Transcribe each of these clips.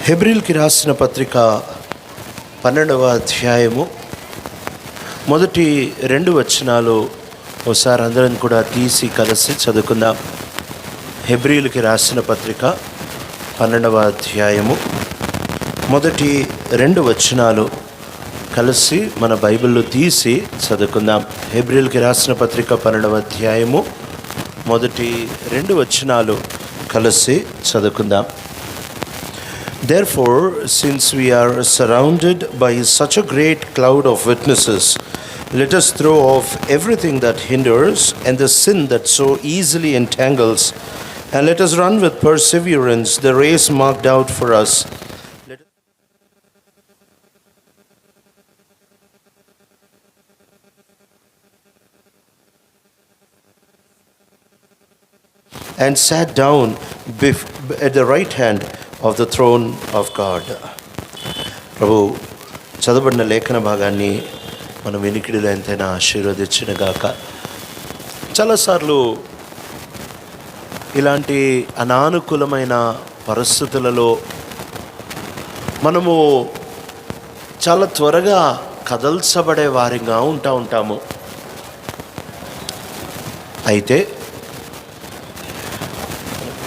హెబ్రీయులకి రాసిన పత్రిక 12వ అధ్యాయము మొదటి 2 వచనాలు ఒకసారి అందరం కూడా తీసి కలిసి చదువుకుందాం. హెబ్రీయులకి రాసిన పత్రిక 12వ అధ్యాయము మొదటి 2 వచనాలు కలిసి మన బైబిల్లో తీసి చదువుకుందాం. హెబ్రీయులకి రాసిన పత్రిక 12వ అధ్యాయము మొదటి 2 వచనాలు కలిసి చదువుకుందాం. Therefore, since we are surrounded by such a great cloud of witnesses, let us throw off everything that hinders and the sin that so easily entangles, and let us run with perseverance the race marked out for us. And sat down at the right hand of the throne of God. ప్రభు చదవబడిన లేఖన భాగాన్ని మనం వినికిడిలో ఎంతైనా ఆశీర్వదించిన గాక. చాలాసార్లు ఇలాంటి అనానుకూలమైన పరిస్థితులలో మనము చాలా త్వరగా కదల్చబడే వారిగా ఉంటాము. అయితే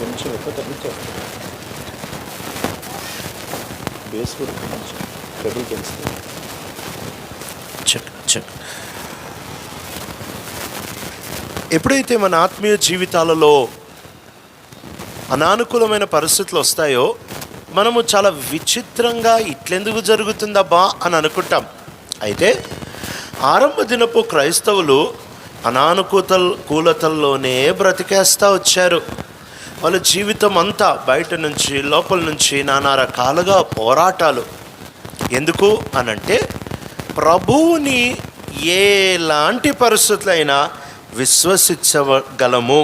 కొంచెం ఎక్కువ తగ్గించారు బేస్ కూడా ట్రబుల్ తెలుస్తుంది. చెక్ ఎప్పుడైతే మన ఆత్మీయ జీవితాలలో అనానుకూలమైన పరిస్థితులు వస్తాయో మనము చాలా విచిత్రంగా ఇట్లెందుకు జరుగుతుందబ్బా అని అనుకుంటాం. అయితే ఆరంభ దినపు క్రైస్తవులు అనానుకూలతల్లోనే బ్రతికేస్తూ వచ్చారు. వాళ్ళ జీవితం అంతా బయట నుంచి లోపల నుంచి నానా రకాలుగా పోరాటాలు. ఎందుకు అనంటే ప్రభువుని ఎలాంటి పరిస్థితులైనా విశ్వసించగలము.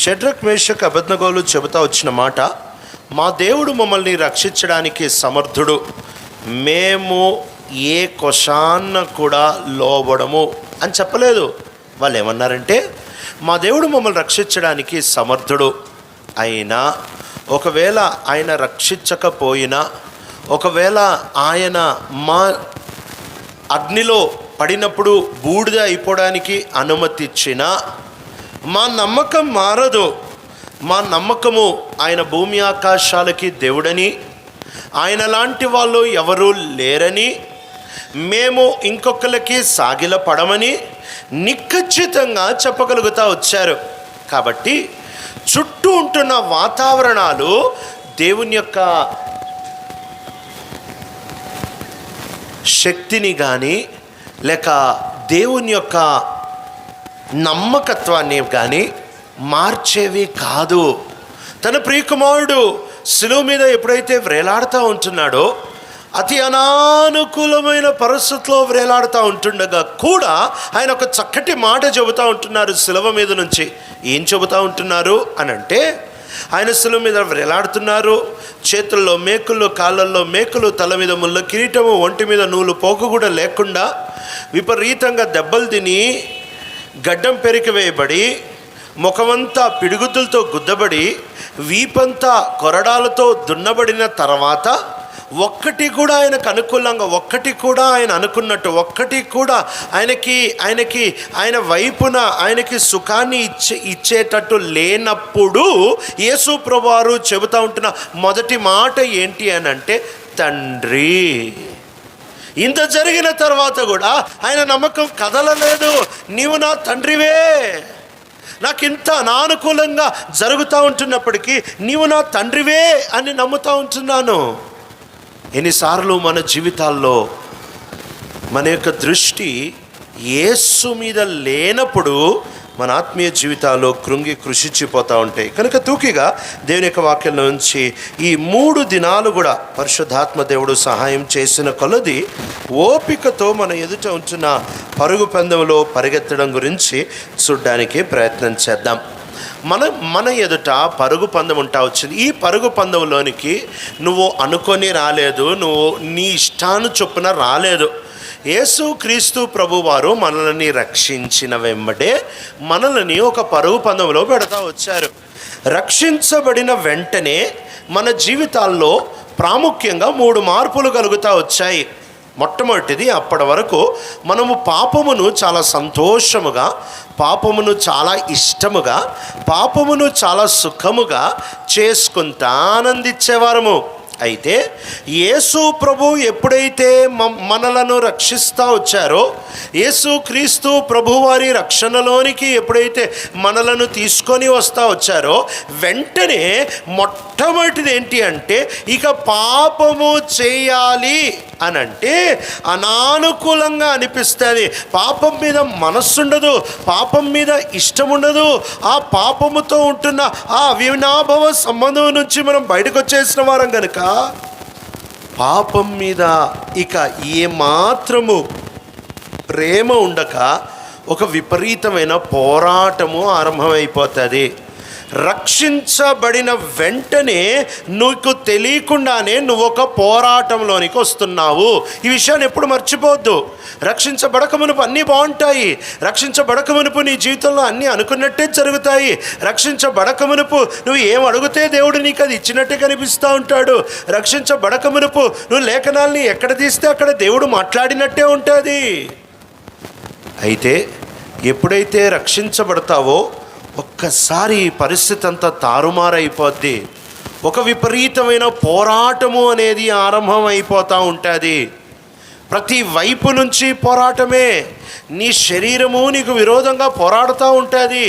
షడ్రక్ మేషక్ అబేద్నెగోలు చెబుతా వచ్చిన మాట, మా దేవుడు మమ్మల్ని రక్షించడానికి సమర్థుడు, మేము ఏ కొశాన్న కూడా లోబడము అని చెప్పలేదు. వాళ్ళు ఏమన్నారంటే మా దేవుడు మమ్మల్ని రక్షించడానికి సమర్థుడు, అయినా ఒకవేళ ఆయన రక్షించకపోయినా, ఒకవేళ ఆయన మా అగ్నిలో పడినప్పుడు బూడిద అయిపోవడానికి అనుమతి ఇచ్చినా మా నమ్మకం మారదు. మా నమ్మకము ఆయన భూమి ఆకాశాలకి దేవుడని, ఆయన లాంటి వాళ్ళు ఎవరూ లేరని, మేము ఇంకొకరికి సాగిల పడమని నిఖచ్చితంగా చెప్పగలుగుతూ వచ్చారు. కాబట్టి చుట్టూ ఉంటున్న వాతావరణాలు దేవుని యొక్క శక్తిని కానీ లేక దేవుని యొక్క నమ్మకత్వాన్ని కానీ మార్చేవి కాదు. తన ప్రియకుమారుడు శిలువ మీద ఎప్పుడైతే వ్రేలాడుతూ ఉంటున్నాడో, అతి అనానుకూలమైన పరిస్థితుల్లో వ్రేలాడుతూ ఉంటుండగా కూడా ఆయన ఒక చక్కటి మాట చెబుతూ ఉంటున్నారు శిలువ మీద నుంచి. ఏం చెబుతూ ఉంటున్నారు అని అంటే, ఆయన శిలువ మీద వ్రేలాడుతున్నారు, చేతుల్లో మేకులు, కాళ్ళల్లో మేకులు, తల మీద ముళ్ళ కిరీటము, ఒంటి మీద నూలు పోగు కూడా లేకుండా విపరీతంగా దెబ్బలు తిని గడ్డం పెరికి వేయబడి, ముఖమంతా పిడుగుతులతో గుద్దబడి, వీపంతా కొరడాలతో దున్నబడిన తర్వాత ఒక్కటి కూడా ఆయనకు అనుకూలంగా, ఒక్కటి కూడా ఆయన అనుకున్నట్టు, ఒక్కటి కూడా ఆయనకి ఆయన వైపున ఆయనకి సుఖాన్ని ఇచ్చేటట్టు లేనప్పుడు యేసు ప్రభువారు చెబుతూ ఉంటున్న మొదటి మాట ఏంటి అని అంటే, తండ్రి. ఇంత జరిగిన తర్వాత కూడా ఆయన నమ్మకం కదలలేదు. నీవు నా తండ్రివే, నాకు ఇంత అనానుకూలంగా జరుగుతూ ఉంటున్నప్పటికీ నీవు నా తండ్రివే అని నమ్ముతూ ఉంటున్నాను. ఎన్నిసార్లు మన జీవితాల్లో మన యొక్క దృష్టి యేసు మీద లేనప్పుడు మన ఆత్మీయ జీవితాల్లో కృంగి కృషించిపోతూ ఉంటాయి. కనుక తూకిగా దేవుని యొక్క వాక్యం నుంచి ఈ 3 దినాలు కూడా పరిశుద్ధాత్మ దేవుడు సహాయం చేసిన కొలది ఓపికతో మన ఎదుట ఉంచిన పరుగు పందెంలో పరిగెత్తడం గురించి చూడడానికి ప్రయత్నం చేద్దాం. మన ఎదుట పరుగు పందెం ఉంటా వచ్చింది. ఈ పరుగు పందెంలోనికి నువ్వు అనుకొని రాలేదు, నువ్వు నీ ఇష్టాను చొప్పున రాలేదు. యేసు క్రీస్తు ప్రభువారు మనల్ని రక్షించిన వెంబడే మనల్ని ఒక పరుగు పందెంలో పెడతా వచ్చారు. రక్షించబడిన వెంటనే మన జీవితాల్లో ప్రాముఖ్యంగా 3 మార్పులు కలుగుతూ వచ్చాయి. మొట్టమొదటిది, అప్పటి వరకు మనము పాపమును చాలా సంతోషముగా, పాపమును చాలా ఇష్టముగా, పాపమును చాలా సుఖముగా చేసుకుంటా ఆనందించేవారము. అయితే యేసు ప్రభు ఎప్పుడైతే మనలను రక్షిస్తూ వచ్చారో, యేసు క్రీస్తు ప్రభువారి రక్షణలోనికి ఎప్పుడైతే మనలను తీసుకొని వస్తూ వచ్చారో, వెంటనే మొట్టమొదటిది ఏంటి అంటే, ఇక పాపము చేయాలి అని అంటే అనానుకూలంగా అనిపిస్తుంది. పాపం మీద మనస్సు ఉండదు, పాపం మీద ఇష్టం ఉండదు. ఆ పాపముతో ఉంటున్న ఆ అవినాభావ సంబంధం నుంచి మనం బయటకు వచ్చేసిన వారం కనుక పాపం మీద ఇక ఏమాత్రము ప్రేమ ఉండక ఒక విపరీతమైన పోరాటము ఆరంభమైపోతుంది. రక్షించబడిన వెంటనే నీకు తెలియకుండానే నువ్వు ఒక పోరాటంలోనికి వస్తున్నావు. ఈ విషయాన్ని ఎప్పుడు మర్చిపోవద్దు. రక్షించబడక మునుపు అన్నీ బాగుంటాయి. రక్షించబడక మునుపు నీ జీవితంలో అన్నీ అనుకున్నట్టే జరుగుతాయి. రక్షించబడక మునుపు నువ్వు ఏం అడిగితే దేవుడు నీకు అది ఇచ్చినట్టే కనిపిస్తూ ఉంటాడు. రక్షించబడక మునుపు నువ్వు లేఖనాల్ని ఎక్కడ తీస్తే అక్కడ దేవుడు మాట్లాడినట్టే ఉంటుంది. అయితే ఎప్పుడైతే రక్షించబడతావో ఒక్కసారి పరిస్థితి అంతా తారుమారైపోద్ది. ఒక విపరీతమైన పోరాటము అనేది ఆరంభం అయిపోతూ ఉంటుంది. ప్రతి వైపు నుంచి పోరాటమే. నీ శరీరము నీకు విరోధంగా పోరాడుతూ ఉంటుంది.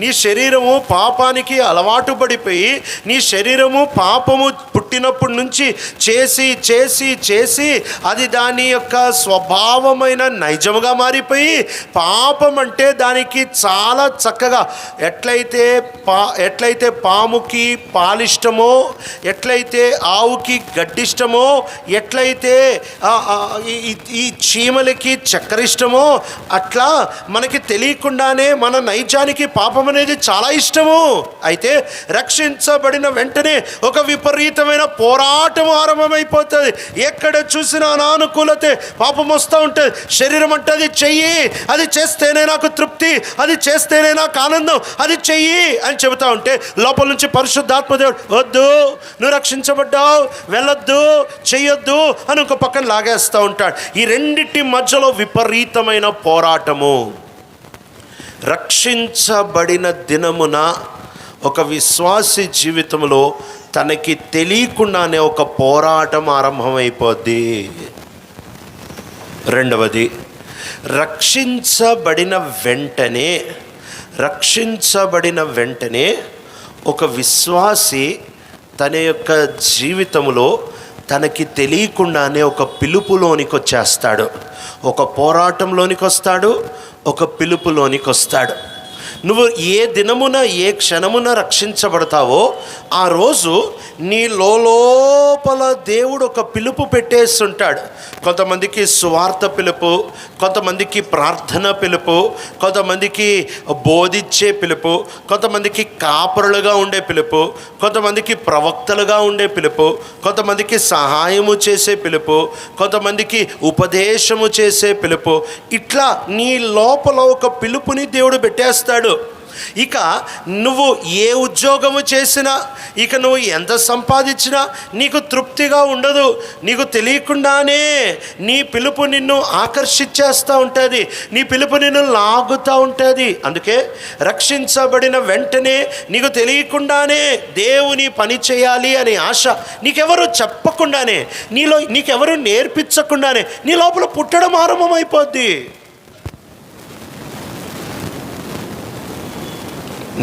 నీ శరీరము పాపానికి అలవాటు పడిపోయి, నీ శరీరము పాపము పుట్టినప్పటి నుంచి చేసి చేసి చేసి అది దాని యొక్క స్వభావమైన నైజముగా మారిపోయి, పాపం అంటే దానికి చాలా చక్కగా ఎట్లయితే పాముకి పాలిష్టమో, ఎట్లయితే ఆవుకి గడ్డిష్టమో, ఎట్లయితే ఈ చీమలకి చక్కెర ఇష్టమో, అట్లా మనకి తెలియకుండానే మన నైజానికి పాపం అనేది చాలా ఇష్టము. అయితే రక్షించబడిన వెంటనే ఒక విపరీతమైన పోరాటం ఆరంభమైపోతుంది. ఎక్కడ చూసినా అనానుకూలతే, పాపం వస్తూ ఉంటుంది. శరీరం అంటే అది చెయ్యి, అది చేస్తేనే నాకు తృప్తి, అది చేస్తేనే నాకు ఆనందం, అది చెయ్యి అని చెబుతా ఉంటే లోపల నుంచి పరిశుద్ధాత్మదేవుడు వద్దు, నువ్వు రక్షించబడ్డావు, వెళ్ళొద్దు, చెయ్యొద్దు అని ఒక పక్కన లాగేస్తూ ఉంటాడు. ఈ రెండిటి మధ్యలో విపరీతమైన పోరాటము. రక్షించబడిన దినమున ఒక విశ్వాసి జీవితంలో తనకి తెలియకుండానే ఒక పోరాటం ఆరంభమైపోద్ది. రెండవది, రక్షించబడిన వెంటనే ఒక విశ్వాసి తన యొక్క జీవితంలో తనకి తెలియకుండానే ఒక పిలుపులోనికి వచ్చేస్తాడు. ఒక పోరాటంలోనికి వస్తాడు, ఒక పిలుపులోనికి వస్తాడు. నువ్వు ఏ దినమున ఏ క్షణమున రక్షించబడతావో ఆ రోజు నీ లోపల దేవుడు ఒక పిలుపు పెట్టేస్తుంటాడు. కొంతమందికి సువార్త పిలుపు, కొంతమందికి ప్రార్థన పిలుపు, కొంతమందికి బోధించే పిలుపు, కొంతమందికి కాపరులుగా ఉండే పిలుపు, కొంతమందికి ప్రవక్తలుగా ఉండే పిలుపు, కొంతమందికి సహాయము చేసే పిలుపు, కొంతమందికి ఉపదేశము చేసే పిలుపు. ఇట్లా నీ లోపల ఒక పిలుపుని దేవుడు పెట్టేస్తాడు. ఇక నువ్వు ఏ ఉద్యోగము చేసినా, ఇక నువ్వు ఎంత సంపాదించినా నీకు తృప్తిగా ఉండదు. నీకు తెలియకుండానే నీ పిలుపు నిన్ను ఆకర్షించేస్తూ ఉంటుంది, నీ పిలుపు నిన్ను లాగుతూ ఉంటుంది. అందుకే రక్షించబడిన వెంటనే నీకు తెలియకుండానే దేవుని పని చేయాలి అనే ఆశ నీకెవరు చెప్పకుండానే, నీకెవరు నేర్పించకుండానే నీ లోపల పుట్టడం ఆరంభమైపోద్ది.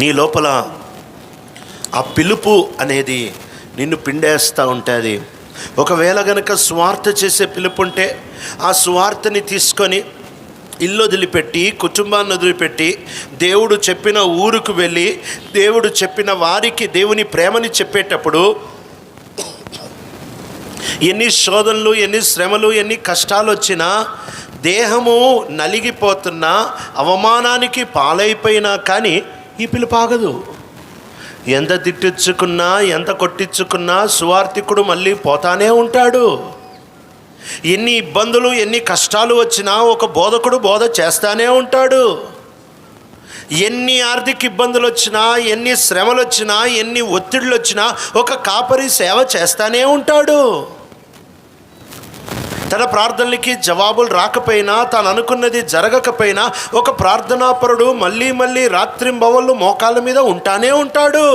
నీ లోపల ఆ పిలుపు అనేది నిన్ను పిండేస్తూ ఉంటుంది. ఒకవేళ గనక స్వార్థ చేసే పిలుపు ఉంటే ఆ స్వార్థని తీసుకొని ఇల్లు వదిలిపెట్టి, కుటుంబాన్ని వదిలిపెట్టి, దేవుడు చెప్పిన ఊరుకు వెళ్ళి, దేవుడు చెప్పిన వారికి దేవుని ప్రేమని చెప్పేటప్పుడు ఎన్ని శోధనలు, ఎన్ని శ్రమలు, ఎన్ని కష్టాలు వచ్చినా, దేహము నలిగిపోతున్నా, అవమానానికి పాలైపోయినా కానీ ఈ పిలుపు ఆగదు. ఎంత తిట్టించుకున్నా, ఎంత కొట్టించుకున్నా సువార్థికుడు మళ్ళీ పోతానే ఉంటాడు. ఎన్ని ఇబ్బందులు, ఎన్ని కష్టాలు వచ్చినా ఒక బోధకుడు బోధ చేస్తానే ఉంటాడు. ఎన్ని ఆర్థిక ఇబ్బందులు వచ్చినా, ఎన్ని శ్రమలు వచ్చినా, ఎన్ని ఒత్తిడులు వచ్చినా ఒక కాపరి సేవ చేస్తానే ఉంటాడు. తన ప్రార్థనలకి జవాబులు రాకపోయినా, తాను అనుకున్నది జరగకపోయినా ఒక ప్రార్థనాపరుడు మళ్ళీ మళ్ళీ రాత్రింబవళ్ళు మోకాళ్ళ మీద ఉంటానే ఉంటాడు.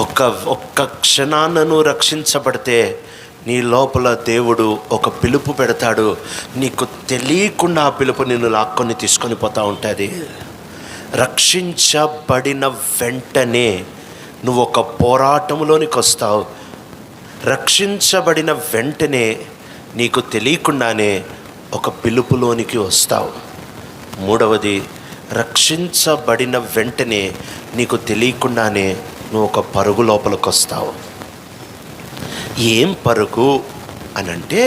ఒక్క క్షణాన్నను రక్షించబడితే నీ లోపల దేవుడు ఒక పిలుపు పెడతాడు. నీకు తెలియకుండా ఆ పిలుపు నిన్ను లాక్కొని తీసుకొని పోతూ ఉంటుంది. రక్షించబడిన వెంటనే నువ్వు ఒక పోరాటంలోనికి వస్తావు. రక్షించబడిన వెంటనే నీకు తెలియకుండానే ఒక పిలుపులోనికి వస్తావు. మూడవది, రక్షించబడిన వెంటనే నీకు తెలియకుండానే నువ్వు ఒక పరుగు లోపలికి వస్తావు. ఏం పరుగు అనంటే,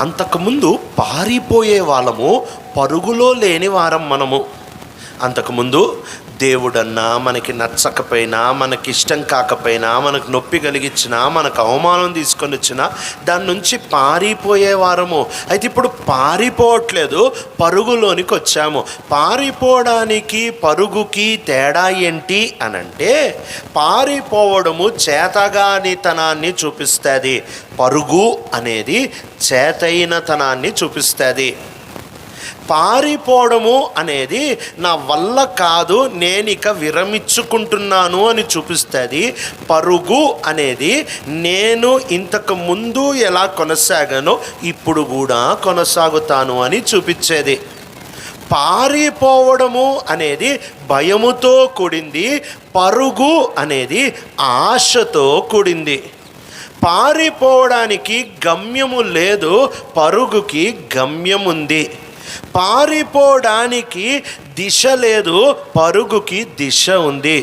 అంతకుముందు పారిపోయే వాళ్ళము, పరుగులో లేని వారం మనము. అంతకుముందు దేవుడన్నా మనకి నచ్చకపోయినా, మనకి ఇష్టం కాకపోయినా, మనకు నొప్పి కలిగించినా, మనకు అవమానం తీసుకొని వచ్చినా దాని నుంచి పారిపోయే వారము. అయితే ఇప్పుడు పారిపోవట్లేదు, పరుగులోనికి వచ్చాము. పారిపోవడానికి పరుగుకి తేడా ఏంటి అనంటే, పారిపోవడము చేతగానితనాన్ని చూపిస్తుంది, పరుగు అనేది చేతైనతనాన్ని చూపిస్తుంది. పారిపోవడము అనేది నా వల్ల కాదు, నేనిక విరమించుకుంటున్నాను అని చూపిస్తుంది. పరుగు అనేది నేను ఇంతకు ముందు ఎలా కొనసాగానో ఇప్పుడు కూడా కొనసాగుతాను అని చూపించేది. పారిపోవడము అనేది భయముతో కూడింది, పరుగు అనేది ఆశతో కూడింది. పారిపోవడానికి గమ్యము లేదు, పరుగుకి గమ్యం ఉంది. పారిపోవడానికి దిశ లేదు, పరుగుకి దిశ ఉంది.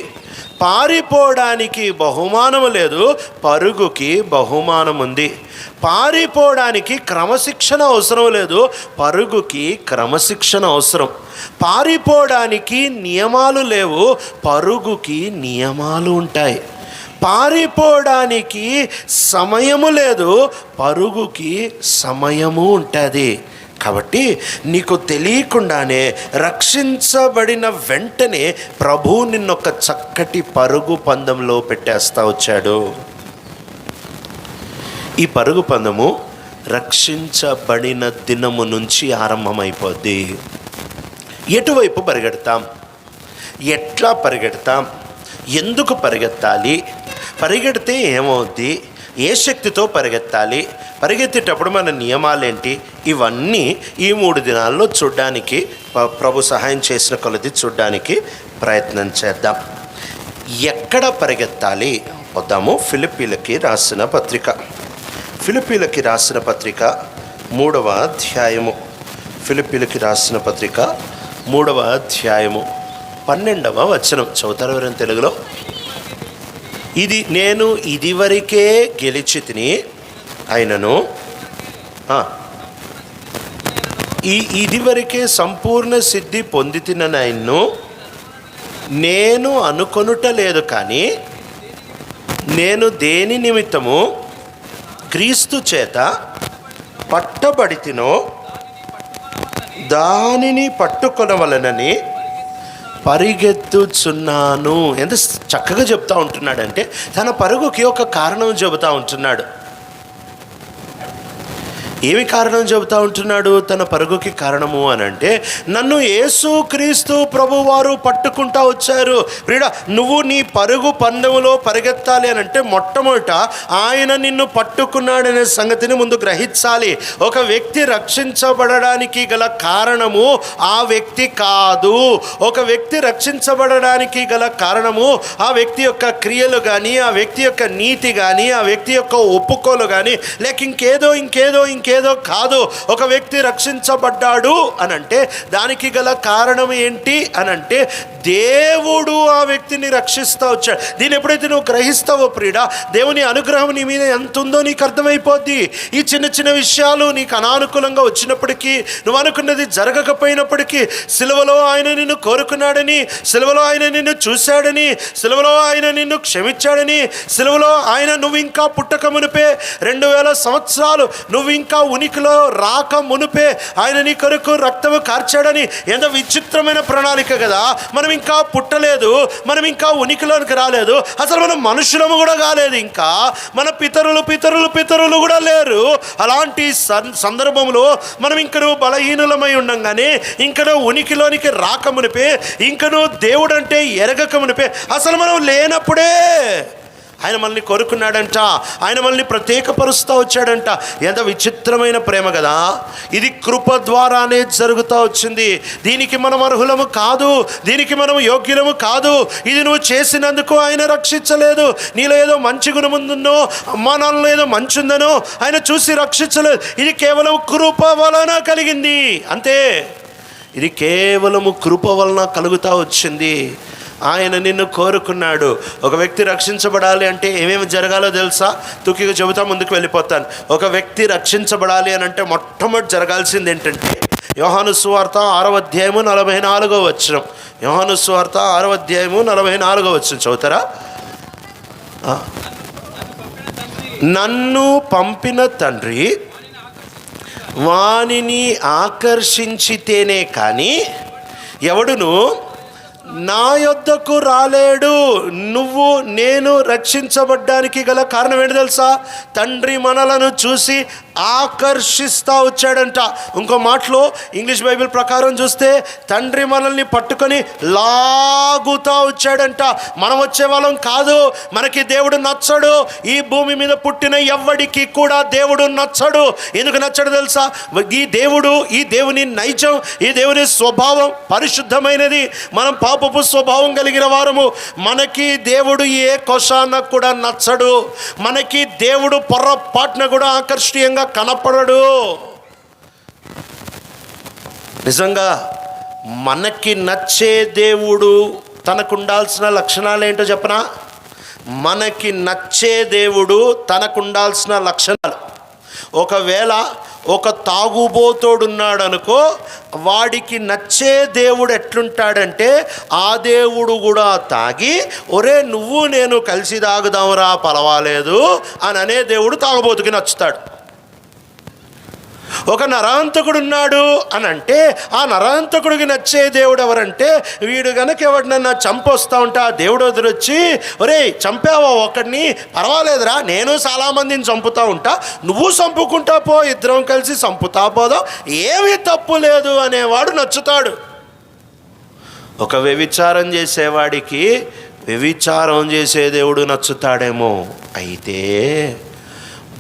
పారిపోవడానికి బహుమానం లేదు, పరుగుకి బహుమానం ఉంది. పారిపోవడానికి క్రమశిక్షణ అవసరం లేదు, పరుగుకి క్రమశిక్షణ అవసరం. పారిపోవడానికి నియమాలు లేవు, పరుగుకి నియమాలు ఉంటాయి. పారిపోవడానికి సమయము లేదు, పరుగుకి సమయము ఉంటుంది. కాబట్టి నీకు తెలియకుండానే రక్షించబడిన వెంటనే ప్రభు నిన్నొక చక్కటి పరుగు పందెంలో పెట్టేస్తా వచ్చాడు. ఈ పరుగు పందెము రక్షించబడిన దినము నుంచి ఆరంభమైపోద్ది. ఎటువైపు పరిగెడతాం, ఎట్లా పరిగెడతాం, ఎందుకు పరిగెత్తాలి, పరిగెడితే ఏమవుద్ది, ఏ శక్తితో పరిగెత్తాలి, పరిగెత్తేటప్పుడు మన నియమాలేంటి, ఇవన్నీ ఈ 3 దినాల్లో చూడ్డానికి, ప్రభు సహాయం చేసిన కొలది చూడ్డానికి ప్రయత్నం చేద్దాం. ఎక్కడ పరిగెత్తాలి వద్దాము. ఫిలిప్పీలకి రాసిన పత్రిక, ఫిలిప్పీలకి రాసిన పత్రిక 3వ అధ్యాయము, ఫిలిప్పీలకి రాసిన పత్రిక 3వ అధ్యాయము 12వ వచనం చదువుతారు ఎవరైనా తెలుగులో? ఇది నేను ఇదివరకే గెలిచి అయినను, ఇదివరకే సంపూర్ణ సిద్ధి పొంది తిననైను నేను అనుకొనుటలేదు, కానీ నేను దేని నిమిత్తము క్రీస్తు చేత పట్టబడితినో దానిని పట్టుకొనవలనని పరిగెత్తుచున్నాను. ఎంత చక్కగా చెప్తా ఉంటున్నాడంటే, తన పరుగుకి ఒక కారణం చెబుతూ ఉంటున్నాడు. ఏమి కారణం చెబుతూ ఉంటున్నాడు తన పరుగుకి కారణము అని అంటే, నన్ను యేసుక్రీస్తు ప్రభువారు పట్టుకుంటా వచ్చారు. ప్రియుడా, నువ్వు నీ పరుగు పందెములో పరిగెత్తాలి అని అంటే మొట్టమొదట ఆయన నిన్ను పట్టుకున్నాడనే సంగతిని ముందు గ్రహించాలి. ఒక వ్యక్తి రక్షించబడడానికి గల కారణము ఆ వ్యక్తి కాదు. ఒక వ్యక్తి రక్షించబడడానికి గల కారణము ఆ వ్యక్తి యొక్క క్రియలు కానీ, ఆ వ్యక్తి యొక్క నీతి కానీ, ఆ వ్యక్తి యొక్క ఒప్పుకోలు కానీ, లేక ఇంకేదో కాదు. ఒక వ్యక్తి రక్షించబడ్డాడు అనంటే దానికి గల కారణం ఏంటి అనంటే, దేవుడు ఆ వ్యక్తిని రక్షిస్తూ వచ్చాడు. దీన్ని ఎప్పుడైతే నువ్వు గ్రహిస్తావో ప్రియుడా, దేవుని అనుగ్రహం నీ మీద ఎంత ఉందో నీకు అర్థమైపోద్ది. ఈ చిన్న చిన్న విషయాలు నీకు అనానుకూలంగా వచ్చినప్పటికీ, నువ్వు అనుకున్నది జరగకపోయినప్పటికీ, సిలువలో ఆయన నిన్ను కోరుకున్నాడని, సిలువలో ఆయన నిన్ను చూశాడని, సిలువలో ఆయన నిన్ను క్షమించాడని, సిలువలో ఆయన నువ్వు ఇంకా పుట్టక మునిపే 2000 సంవత్సరాలు నువ్వు ఇంకా ఉనికిలో రాక మునుపే ఆయన నీ కొరకు రక్తము కార్చాడని ఎంత విచిత్రమైన ప్రణాళిక కదా. మనం ఇంకా పుట్టలేదు, మనం ఇంకా ఉనికిలోనికి రాలేదు, అసలు మనం మనుషులము కూడా కాలేదు, ఇంకా మన పితరులు కూడా లేరు. అలాంటి సందర్భంలో మనం ఇంకను బలహీనులమై ఉండంగానే, ఇంకను ఉనికిలోనికి రాక మునిపే, ఇంకను దేవుడు అంటే ఎరగక మునిపే, అసలు మనం లేనప్పుడే ఆయన మనల్ని కోరుకున్నాడంట. ఆయన మనల్ని ప్రత్యేకపరుస్తూ వచ్చాడంట. ఎంత విచిత్రమైన ప్రేమ కదా. ఇది కృప ద్వారానే జరుగుతూ వచ్చింది. దీనికి మనం అర్హులము కాదు, దీనికి మనం యోగ్యులము కాదు. ఇది నువ్వు చేసినందుకు ఆయన రక్షించలేదు. నీలో ఏదో మంచి గుణముందో, అమ్మా నాన్నలో ఏదో మంచి ఉందనో ఆయన చూసి రక్షించలేదు. ఇది కేవలం కృప వలన కలిగింది అంతే. ఇది కేవలము కృప వలన కలుగుతూ వచ్చింది. ఆయన నిన్ను కోరుకున్నాడు. ఒక వ్యక్తి రక్షించబడాలి అంటే ఏమేమి జరగాలో తెలుసా? తుకిగా చెబుతా, ముందుకు వెళ్ళిపోతాను. ఒక వ్యక్తి రక్షించబడాలి అని అంటే మొట్టమొదటి జరగాల్సింది ఏంటంటే, యోహాను సువార్త 6వ అధ్యాయము 44వ వచనం. యోహాను సువార్త 6వ అధ్యాయము 44వ వచనం చదువుతారా? నన్ను పంపిన తండ్రి వానిని ఆకర్షించితేనే కానీ ఎవడును నా యొద్దకు రాలేడు. నువ్వు నేను రక్షించబడ్డానికి గల కారణం ఏంటి తెలుసా? తండ్రి మనలను చూసి ఆకర్షిస్తూ వచ్చాడంట. ఇంకో మాటలో ఇంగ్లీష్ బైబిల్ ప్రకారం చూస్తే తండ్రి మనల్ని పట్టుకొని లాగుతూ వచ్చాడంట. మనం వచ్చే వాళ్ళం కాదు. మనకి దేవుడు నచ్చడు. ఈ భూమి మీద పుట్టిన ఎవ్వడికి కూడా దేవుడు నచ్చడు. ఎందుకు నచ్చడు తెలుసా? ఈ దేవుని నైజం, ఈ దేవుని స్వభావం పరిశుద్ధమైనది. మనం పాపపు స్వభావం కలిగిన వారము. మనకి దేవుడు ఏ కొశాన కూడా నచ్చడు. మనకి దేవుడు పొర్రపాటున కూడా ఆకర్షణీయంగా కనపడడు. నిజంగా మనకి నచ్చే దేవుడు తనకు ఉండాల్సిన లక్షణాలు ఏంటో చెప్పనా? మనకి నచ్చే దేవుడు తనకు ఉండాల్సిన లక్షణాలు. ఒకవేళ ఒక తాగుబోతోడున్నాడు అనుకో, వాడికి నచ్చే దేవుడు ఎట్లుంటాడంటే, ఆ దేవుడు కూడా తాగి ఒరే నువ్వు నేను కలిసి తాగుదాంరా పర్వాలేదు అని అనే దేవుడు తాగుబోతుకి నచ్చుతాడు. ఒక నరాంతకుడు ఉన్నాడు అని అంటే, ఆ నరాంతకుడికి నచ్చే దేవుడు ఎవరంటే, వీడు కనుక ఎవరినన్నా చంపొస్తా ఉంటే ఆ దేవుడు ఎదురొచ్చి ఒరే చంపావా ఒకడిని, పర్వాలేదురా నేను చాలామందిని చంపుతూ ఉంటా, నువ్వు చంపుకుంటా పో, ఇద్దరం కలిసి చంపుతా పోదాం, ఏమీ తప్పు లేదు అనేవాడు నచ్చుతాడు. ఒక వ్యభిచారం చేసేవాడికి వ్యభిచారం చేసే దేవుడు నచ్చుతాడేమో. అయితే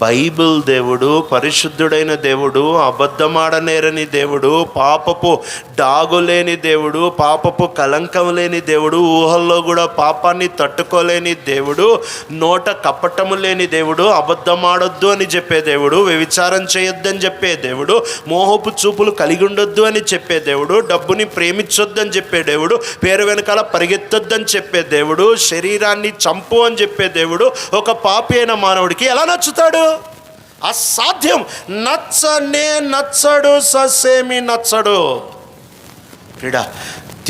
బైబిల్ దేవుడు పరిశుద్ధుడైన దేవుడు, అబద్ధమాడనేరని దేవుడు, పాపపు డాగులేని దేవుడు, పాపపు కలంకం లేని దేవుడు, ఊహల్లో కూడా పాపాన్ని తట్టుకోలేని దేవుడు, నోట కపటము లేని దేవుడు, అబద్ధమాడొద్దు అని చెప్పే దేవుడు, వ్యభిచారం చేయొద్దని చెప్పే దేవుడు, మోహపు చూపులు కలిగి ఉండొద్దు అని చెప్పే దేవుడు, డబ్బుని ప్రేమించొద్దని చెప్పే దేవుడు, పేరు వెనకాల పరిగెత్తొద్దని చెప్పే దేవుడు, శరీరాన్ని చంపు అని చెప్పే దేవుడు ఒక పాపి అయిన మానవుడికి ఎలా నచ్చుతాడు? అసాధ్యం. నచ్చడు, ససేమి నచ్చడు. క్రీడా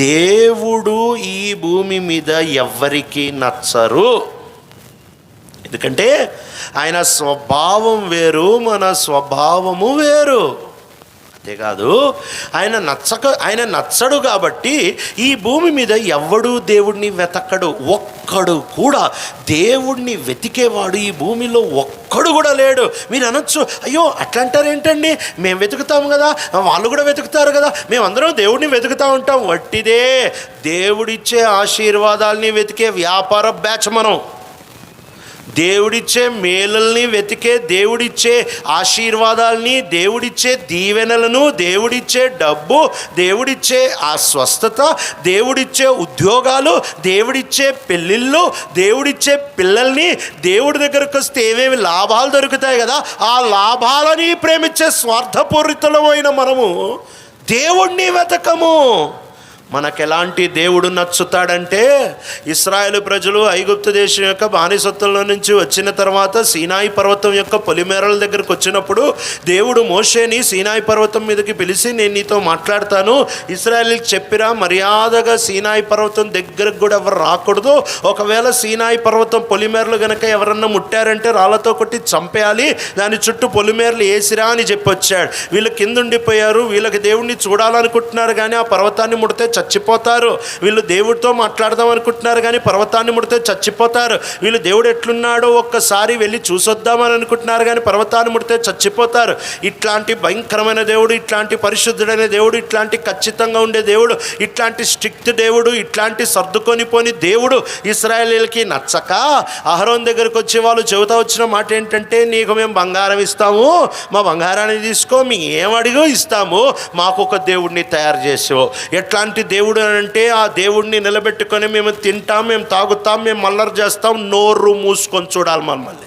దేవుడు ఈ భూమి మీద ఎవ్వరికి నచ్చరు. ఎందుకంటే ఆయన స్వభావం వేరు, మన స్వభావము వేరు. అంతేకాదు ఆయన నచ్చడు కాబట్టి ఈ భూమి మీద ఎవ్వడూ దేవుడిని వెతకడు. ఒక్కడు కూడా దేవుడిని వెతికేవాడు ఈ భూమిలో ఒక్కడు కూడా లేడు. మీరు అనొచ్చు, అయ్యో అట్లా అంటారేంటండి, మేము వెతుకుతాము కదా, వాళ్ళు కూడా వెతుకుతారు కదా, మేమందరం దేవుడిని వెతుకుతూ ఉంటాం. వట్టిదే. దేవుడిచ్చే ఆశీర్వాదాలని వెతికే వ్యాపార బ్యాచ్ మనం. దేవుడిచ్చే మేలుల్ని వెతికే, దేవుడిచ్చే ఆశీర్వాదాలని, దేవుడిచ్చే దీవెనలను, దేవుడిచ్చే డబ్బు, దేవుడిచ్చే ఆ స్వస్థత, దేవుడిచ్చే ఉద్యోగాలు, దేవుడిచ్చే పెళ్ళిళ్ళు, దేవుడిచ్చే పిల్లల్ని, దేవుడి దగ్గరకు వస్తే ఏమేమి లాభాలు దొరుకుతాయి కదా, ఆ లాభాలని ప్రేమించే స్వార్థపూరితమైన మనము దేవుణ్ణి వెతకము. మనకెలాంటి దేవుడు నచ్చుతాడంటే, ఇశ్రాయేలు ప్రజలు ఐగుప్తు దేశం యొక్క బానిసత్వంలో నుంచి వచ్చిన తర్వాత సీనాయి పర్వతం యొక్క పొలిమేరల దగ్గరకు వచ్చినప్పుడు దేవుడు మోషేని సీనాయి పర్వతం మీదకి పిలిచి, నేను నీతో మాట్లాడతాను, ఇశ్రాయేలుకి చెప్పిరా మర్యాదగా సీనాయి పర్వతం దగ్గరకు కూడా ఎవరు రాకూడదు, ఒకవేళ సీనాయి పర్వతం పొలిమేరలు గనక ఎవరన్నా ముట్టారంటే రాళ్ళతో కొట్టి చంపేయాలి, దాని చుట్టూ పొలిమేరలు వేసిరా అని చెప్పి వచ్చాడు. వీళ్ళు కిందుండిపోయారు. వీళ్ళకి దేవుడిని చూడాలనుకుంటున్నారు కానీ ఆ పర్వతాన్ని ముడితే చచ్చిపోతారు. వీళ్ళు దేవుడితో మాట్లాడదాం అనుకుంటున్నారు కానీ పర్వతాన్ని ముడితే చచ్చిపోతారు. వీళ్ళు దేవుడు ఎట్లున్నాడో ఒక్కసారి వెళ్ళి చూసొద్దామని అనుకుంటున్నారు కానీ పర్వతాన్ని ముడితే చచ్చిపోతారు. ఇట్లాంటి భయంకరమైన దేవుడు, ఇట్లాంటి పరిశుద్ధుడైన దేవుడు, ఇట్లాంటి ఖచ్చితంగా ఉండే దేవుడు, ఇట్లాంటి స్ట్రిక్ట్ దేవుడు, ఇట్లాంటి సర్దుకొని పోని దేవుడు ఇశ్రాయేలీయులకి నచ్చక అహరోన్ దగ్గరకు వచ్చే వాళ్ళు చెబుతా వచ్చిన మాట ఏంటంటే, నీకు మేము బంగారం ఇస్తాము, మా బంగారాన్ని తీసుకో, మీ ఏమడిగో ఇస్తాము, మాకు ఒక దేవుడిని తయారు చేసావు. ఎట్లాంటి దేవుడు అంటే, ఆ దేవుడిని నిలబెట్టుకొని మేము తింటాం, మేము తాగుతాం, మేము మల్లరు చేస్తాం, నోరు మూసుకొని చూడాలి మమ్మల్ని.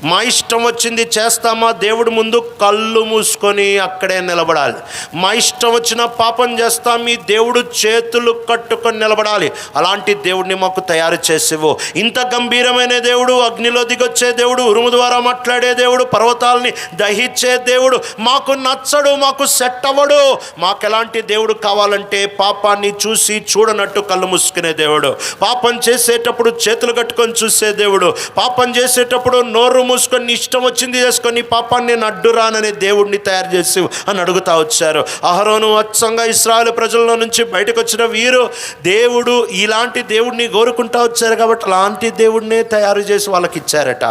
మా ఇష్టం వచ్చింది చేస్తామా, దేవుడి ముందు కళ్ళు మూసుకొని అక్కడే నిలబడాలి. మా ఇష్టం వచ్చిన పాపం చేస్తాం, మీ దేవుడు చేతులు కట్టుకొని నిలబడాలి. అలాంటి దేవుడిని మాకు తయారు చేసేవు. ఇంత గంభీరమైన దేవుడు, అగ్నిలో దిగొచ్చే దేవుడు, ఉరుము ద్వారా మాట్లాడే దేవుడు, పర్వతాలని దహించే దేవుడు మాకు నచ్చడు, మాకు సెట్ అవ్వడు. మాకు ఎలాంటి దేవుడు కావాలంటే, పాపాన్ని చూసి చూడనట్టు కళ్ళు మూసుకునే దేవుడు, పాపం చేసేటప్పుడు చేతులు కట్టుకొని చూసే దేవుడు, పాపం చేసేటప్పుడు నోరు మూసుకొని ఇష్టం వచ్చింది చేసుకొని పాపాన్ని నేను అడ్డురాననే దేవుడిని తయారు చేసి అని అడుగుతా వచ్చారు. అహరోను అచ్చంగా ఇశ్రాయేలు ప్రజల్లో నుంచి బయటకు వచ్చిన వీరు దేవుడు ఇలాంటి దేవుడిని కోరుకుంటా వచ్చారు కాబట్టి అలాంటి దేవుడినే తయారు చేసి వాళ్ళకి ఇచ్చారట.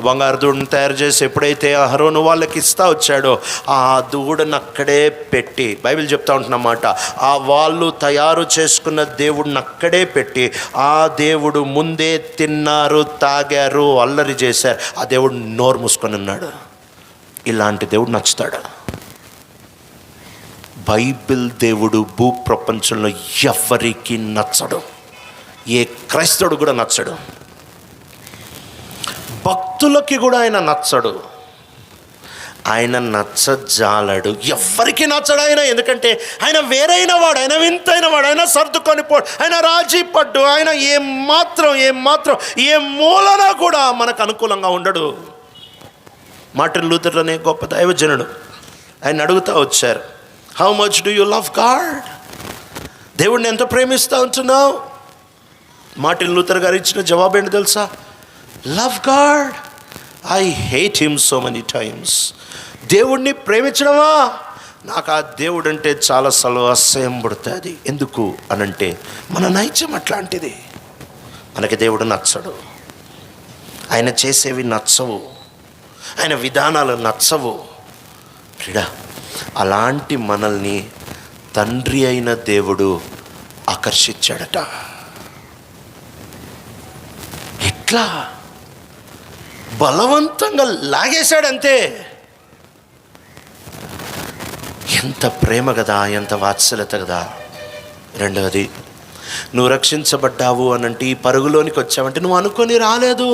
బంగారు దూడని తయారు చేసి ఎప్పుడైతే అహరోను వాళ్ళకి ఇస్తా వచ్చాడో, ఆ దూడను అక్కడే పెట్టి, బైబిల్ చెప్తా ఉంటున్నమాట, ఆ వాళ్ళు తయారు చేసుకున్న దేవుడిని అక్కడే పెట్టి, ఆ దేవుడు ముందే తిన్నారు, తాగారు, అల్లరి చేశారు. ఆ దేవుడు నోరు మూసుకొని ఉన్నాడు. ఇలాంటి దేవుడు నచ్చుతాడు? బైబిల్ దేవుడు భూప్రపంచంలో ఎవరికి నచ్చడు, ఏ క్రైస్తవుడు కూడా నచ్చడు, భక్తులకి కూడా ఆయన నచ్చడు, ఆయన నచ్చజాలడు, ఎవ్వరికి నచ్చడు ఆయన. ఎందుకంటే ఆయన వేరైన వాడు, ఆయన వింతైన వాడు, ఆయన సర్దుకొని పోడు, ఆయన రాజీ పడ్డు, ఆయన ఏమాత్రం ఏ మూలన కూడా మనకు అనుకూలంగా ఉండడు. మార్టిన్ లూథర్ అనే గొప్ప దైవజనుడు ఆయన అడుగుతూ వచ్చారు, how much do you love God? దేవుడిని ఎంత ప్రేమిస్తూ ఉంటున్నావు? మార్టిన్ లూథర్ గారు ఇచ్చిన జవాబు ఏంటి తెలుసా? Love God, I hate him so many times. దేవుడిని ప్రేమించడమా, నాకు ఆ దేవుడు అంటే చాలా అసహ్యం పడుతుంది. ఎందుకు అనంటే మన నైజం అట్లాంటిది. మనకి దేవుడు నచ్చడు, ఆయన చేసేవి నచ్చవు, ఆయన విధానాలు నచ్చవు. ప్రియుడా, అలాంటి మనల్ని తండ్రి అయిన దేవుడు ఆకర్షించాడట. ఎట్లా? బలవంతంగా లాగేశాడంతే. ఎంత ప్రేమ కదా, ఎంత వాత్సల్యత కదా. రెండవది, నువ్వు రక్షించబడ్డావు అనంటే, ఈ పరుగులోనికి వచ్చావంటే నువ్వు అనుకొని రాలేదు.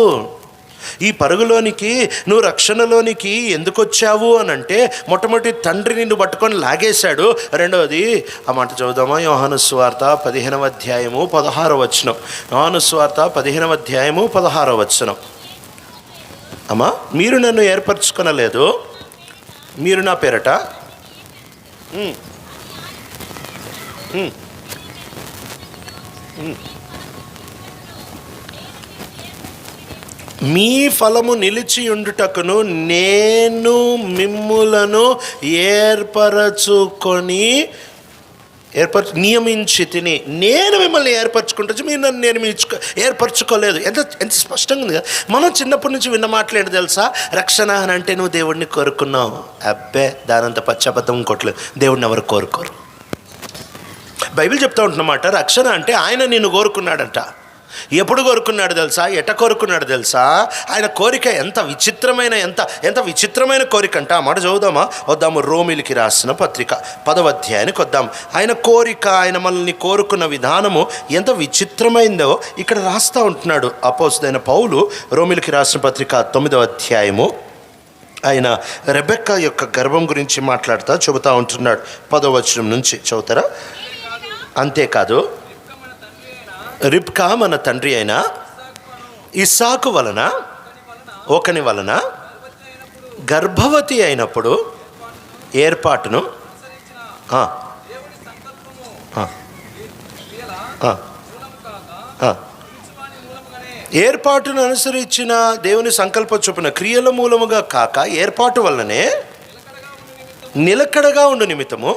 ఈ పరుగులోనికి, నువ్వు రక్షణలోనికి ఎందుకు వచ్చావు అనంటే, మొట్టమొదటి తండ్రి నిన్ను పట్టుకొని లాగేశాడు. రెండవది, ఆ మాట చదువుదామా? యోహాను సువార్త 15వ అధ్యాయము 16వ వచనం. యోహాను సువార్త 15వ అధ్యాయము 16వ వచనం. అమ్మా, మీరు నన్ను ఏర్పరచుకొనలేదు, మీరు నా పేరట మీ ఫలము నిలిచి ఉండుటకును నేను మిమ్ములను నియమించి తిని, నేను మిమ్మల్ని ఏర్పరచుకుంటూ మీరు నన్ను ఏర్పరచుకోలేదు. ఎంత స్పష్టంగా ఉంది కదా. మనం చిన్నప్పటి నుంచి విన్న మాటలు తెలుసా? రక్షణ అని అంటే నువ్వు దేవుడిని కోరుకున్నావు. అబ్బే, దానంత పశ్చాపత్తం ఇంకోట్లేదు. దేవుడిని ఎవరు కోరుకోరు. బైబిల్ చెప్తా ఉంటున్నమాట, రక్షణ అంటే ఆయన నిన్ను కోరుకున్నాడంట. ఎప్పుడు కోరుకున్నాడు తెలుసా? ఎట కోరుకున్నాడు తెలుసా? ఆయన కోరిక ఎంత విచిత్రమైన కోరిక అంట. ఆ మాట చదువుదామా? వద్దాము. రోమిలికి రాసిన పత్రిక 10వ అధ్యాయానికి వద్దాం. ఆయన కోరిక, ఆయన మనల్ని కోరుకున్న విధానము ఎంత విచిత్రమైందో ఇక్కడ రాస్తూ ఉంటున్నాడు అపోస్తలుడైన పౌలు. రోమిలికి రాసిన పత్రిక 9వ అధ్యాయము ఆయన రెబెక్కా యొక్క గర్భం గురించి మాట్లాడుతూ చెబుతూ ఉంటున్నాడు. 10వ వచనం నుంచి చదువుతారా? అంతేకాదు రిబ్కా మన తండ్రి అయిన ఇస్సాకు వలన ఒకని వలన గర్భవతి అయినప్పుడు ఏర్పాటును ఏర్పాటును అనుసరించిన దేవుని సంకల్ప చొప్పున క్రియల మూలముగా కాక ఏర్పాటు వల్లనే నిలకడగా ఉండు నిమిత్తము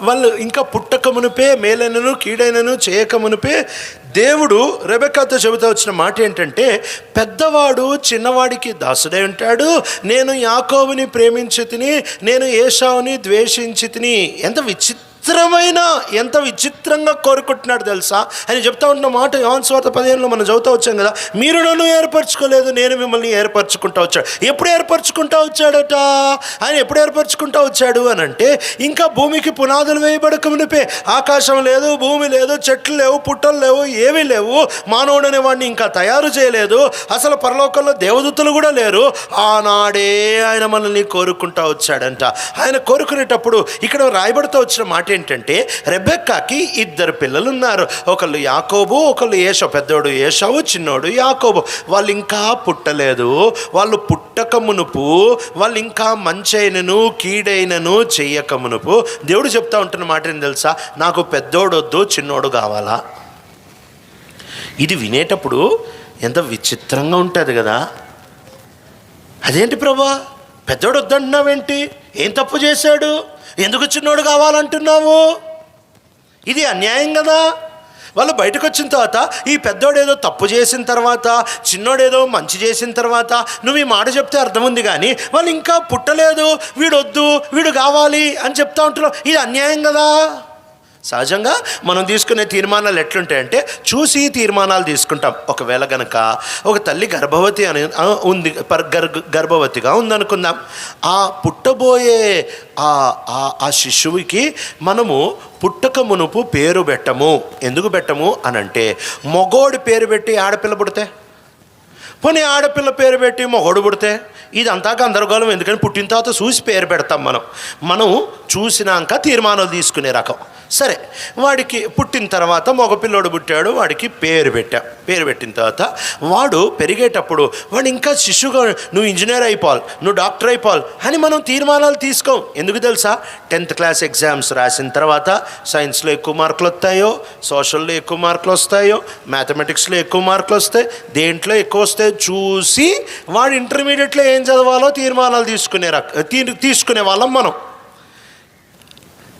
వాళ్ళు ఇంకా పుట్టకమునిపే మేలైనను కీడైనను చేయకమునిపే దేవుడు రెబెక్కాతో చెబుతూ వచ్చిన మాట ఏంటంటే, పెద్దవాడు చిన్నవాడికి దాసుడై ఉంటాడు, నేను యాకోబుని ప్రేమించి తిని నేను ఏశావుని ద్వేషించి తిని. ఎంత విచిత్రంగా కోరుకుంటున్నాడు తెలుసా? ఆయన చెప్తా ఉంటున్న మాట యోహాను సువార్త 15లో మనం చదువుతూ వచ్చాం కదా, మీరు నన్ను ఏర్పరచుకోలేదు, నేను మిమ్మల్ని ఏర్పరచుకుంటా వచ్చాడు. ఎప్పుడు ఏర్పరచుకుంటా వచ్చాడట? ఆయన ఎప్పుడు ఏర్పరచుకుంటా వచ్చాడు అని అంటే, ఇంకా భూమికి పునాదులు వేయబడక మునిపే. ఆకాశం లేదు, భూమి లేదు, చెట్లు లేవు, పుట్టలు లేవు, ఏమీ లేవు. మానవుడు అనే వాడిని ఇంకా తయారు చేయలేదు. అసలు పరలోకంలో దేవదూతలు కూడా లేరు. ఆనాడే ఆయన మనల్ని కోరుకుంటా వచ్చాడంట. ఆయన కోరుకునేటప్పుడు ఇక్కడ రాయబడుతూ వచ్చిన మాట ఏంటంటే, రెబెక్కాకి 2 పిల్లలు ఉన్నారు. ఒకళ్ళు యాకోబు, ఒకళ్ళు ఏశావు. పెద్దోడు ఏశావు, చిన్నోడు యాకోబు. వాళ్ళు ఇంకా పుట్టలేదు. వాళ్ళు పుట్టక మునుపు వాళ్ళు ఇంకా మంచైనను కీడైనను చెయ్యక మునుపు దేవుడు చెప్తా ఉంటున్న మాట ఏం తెలుసా? నాకు పెద్దోడొద్దు, చిన్నోడు కావాలా. ఇది వినేటప్పుడు ఎంత విచిత్రంగా ఉంటుంది కదా. అదేంటి ప్రభా, పెద్దోడు వద్దంటున్నావేంటి? ఏం తప్పు చేశాడు? ఎందుకు చిన్నోడు కావాలంటున్నావు? ఇది అన్యాయం కదా. వాళ్ళు బయటకు వచ్చిన తర్వాత ఈ పెద్దోడేదో తప్పు చేసిన తర్వాత, చిన్నోడేదో మంచి చేసిన తర్వాత నువ్వు ఈ మాట చెప్తే అర్థం ఉంది, కానీ వాళ్ళు ఇంకా పుట్టలేదు, వీడొద్దు, వీడు కావాలి అని చెప్తా ఉంటున్నావు. ఇది అన్యాయం కదా. సహజంగా మనం తీసుకునే తీర్మానాలు ఎట్లుంటాయంటే, చూసి తీర్మానాలు తీసుకుంటాం. ఒకవేళ గనక ఒక తల్లి గర్భవతి అని ఉంది, గర్భవతిగా ఉందనుకుందాం. ఆ పుట్టబోయే ఆ శిశువుకి మనము పుట్టక మునుపు పేరు పెట్టము. ఎందుకు పెట్టము అని అంటే, మగోడి పేరు పెట్టి ఆడపిల్ల పుడితే, పోనీ ఆడపిల్ల పేరు పెట్టి మగోడు పుడితే ఇదంతా గందరగోళం. ఎందుకని పుట్టిన తర్వాత చూసి పేరు పెడతాం. మనం చూసినాక తీర్మానాలు తీసుకునే రకం. సరే, వాడికి పుట్టిన తర్వాత మగపిల్లోడు పుట్టాడు, వాడికి పేరు పెట్టిన తర్వాత వాడు పెరిగేటప్పుడు వాడు ఇంకా శిశువుగా, నువ్వు ఇంజనీర్ అయిపోవాలి, నువ్వు డాక్టర్ అయిపోవాలి అని మనం తీర్మానాలు తీసుకోం. ఎందుకు తెలుసా? 10th క్లాస్ ఎగ్జామ్స్ రాసిన తర్వాత సైన్స్లో ఎక్కువ మార్కులు వస్తాయో, సోషల్లో ఎక్కువ మార్కులు వస్తాయో, మ్యాథమెటిక్స్లో ఎక్కువ మార్కులు వస్తాయి, దేంట్లో ఎక్కువ వస్తాయో చూసి వాడు ఇంటర్మీడియట్లో ఏం చదవాలో తీర్మానాలు తీసుకునే వాళ్ళం మనం.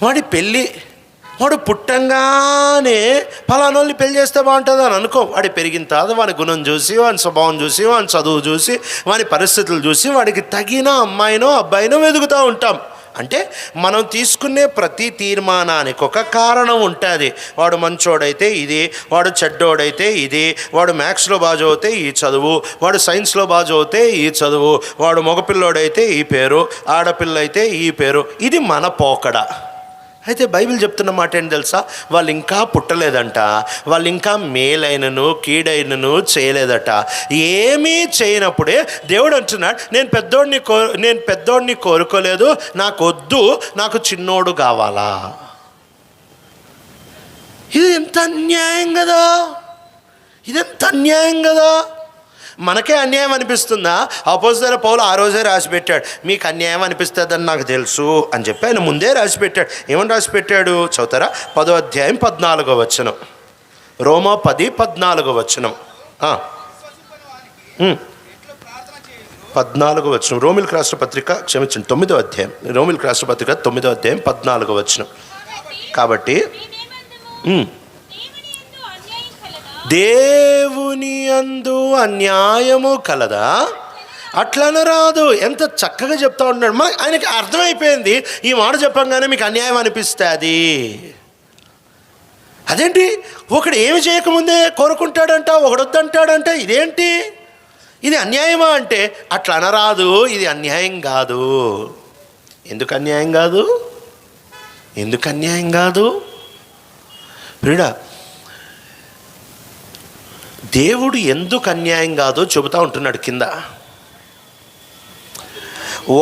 వాడి పెళ్ళి, వాడు పుట్టంగానే ఫలానోళ్ళని పెళ్లి చేస్తే బాగుంటుంది అని అనుకో. వాడి పెరిగిన తర్వాత వాడి గుణం చూసి, వాడి స్వభావం చూసి, వాడి చదువు చూసి, వాడి పరిస్థితులు చూసి వాడికి తగిన అమ్మాయినో అబ్బాయినో వెతుకుతూ ఉంటాం. అంటే మనం తీసుకునే ప్రతి తీర్మానానికి ఒక కారణం ఉంటుంది. వాడు మంచోడైతే ఇది, వాడు చెడ్డోడైతే ఇది, వాడు మ్యాథ్స్లో బాగా చదివితే ఈ చదువు, వాడు సైన్స్లో బాగా చదివితే ఈ చదువు, వాడు మగపిల్లోడైతే ఈ పేరు, ఆడపిల్ల అయితే ఈ పేరు. ఇది మన పోకడ. అయితే బైబిల్ చెప్తున్న మాట ఏంటి తెలుసా? వాళ్ళు ఇంకా పుట్టలేదంట, వాళ్ళు ఇంకా మేలైనను కీడైనను చేయలేదట. ఏమీ చేయనప్పుడే దేవుడు అంటున్నాడు, నేను పెద్దోడిని కోరుకోలేదు, నాకు వద్దు, నాకు చిన్నోడు కావాలా. ఇది ఎంత అన్యాయం కదా. ఇదెంత అన్యాయం కదా. మనకే అన్యాయం అనిపిస్తుందా? అపోజిట్ పౌలు ఆ రోజే రాసిపెట్టాడు, మీకు అన్యాయం అనిపిస్తుందని నాకు తెలుసు అని చెప్పి ఆయన ముందే రాసిపెట్టాడు. ఏమని రాసిపెట్టాడు చదువుతారా? 10వ అధ్యాయం 14వ వచనం, రోమా 10:14 వచనం, 14వ వచనం, రోమిల్కి రాష్ట్ర పత్రిక 9వ అధ్యాయం, రోమిల్కి రాష్ట్ర పత్రిక 9వ అధ్యాయం 14వ వచనం. కాబట్టి దేవుని యందు అన్యాయము కలదా? అట్లనే రాదు. ఎంత చక్కగా చెప్తా ఉంటున్నాడు. ఆయనకి అర్థమైపోయింది, ఈ మాట చెప్పంగానే మీకు అన్యాయం అనిపిస్తుంది. అదేంటి, ఒకడు ఏమి చేయకముందే కోరుకుంటాడంట, ఒకడు వద్దంటాడంట, ఇదేంటి, ఇది అన్యాయమా అంటే అట్లా అనరాదు, ఇది అన్యాయం కాదు. ఎందుకు అన్యాయం కాదు? ఎందుకు అన్యాయం కాదు? ప్రియుడా, దేవుడు ఎందుకు అన్యాయం కాదో చెబుతూ ఉంటున్నాడు కింద.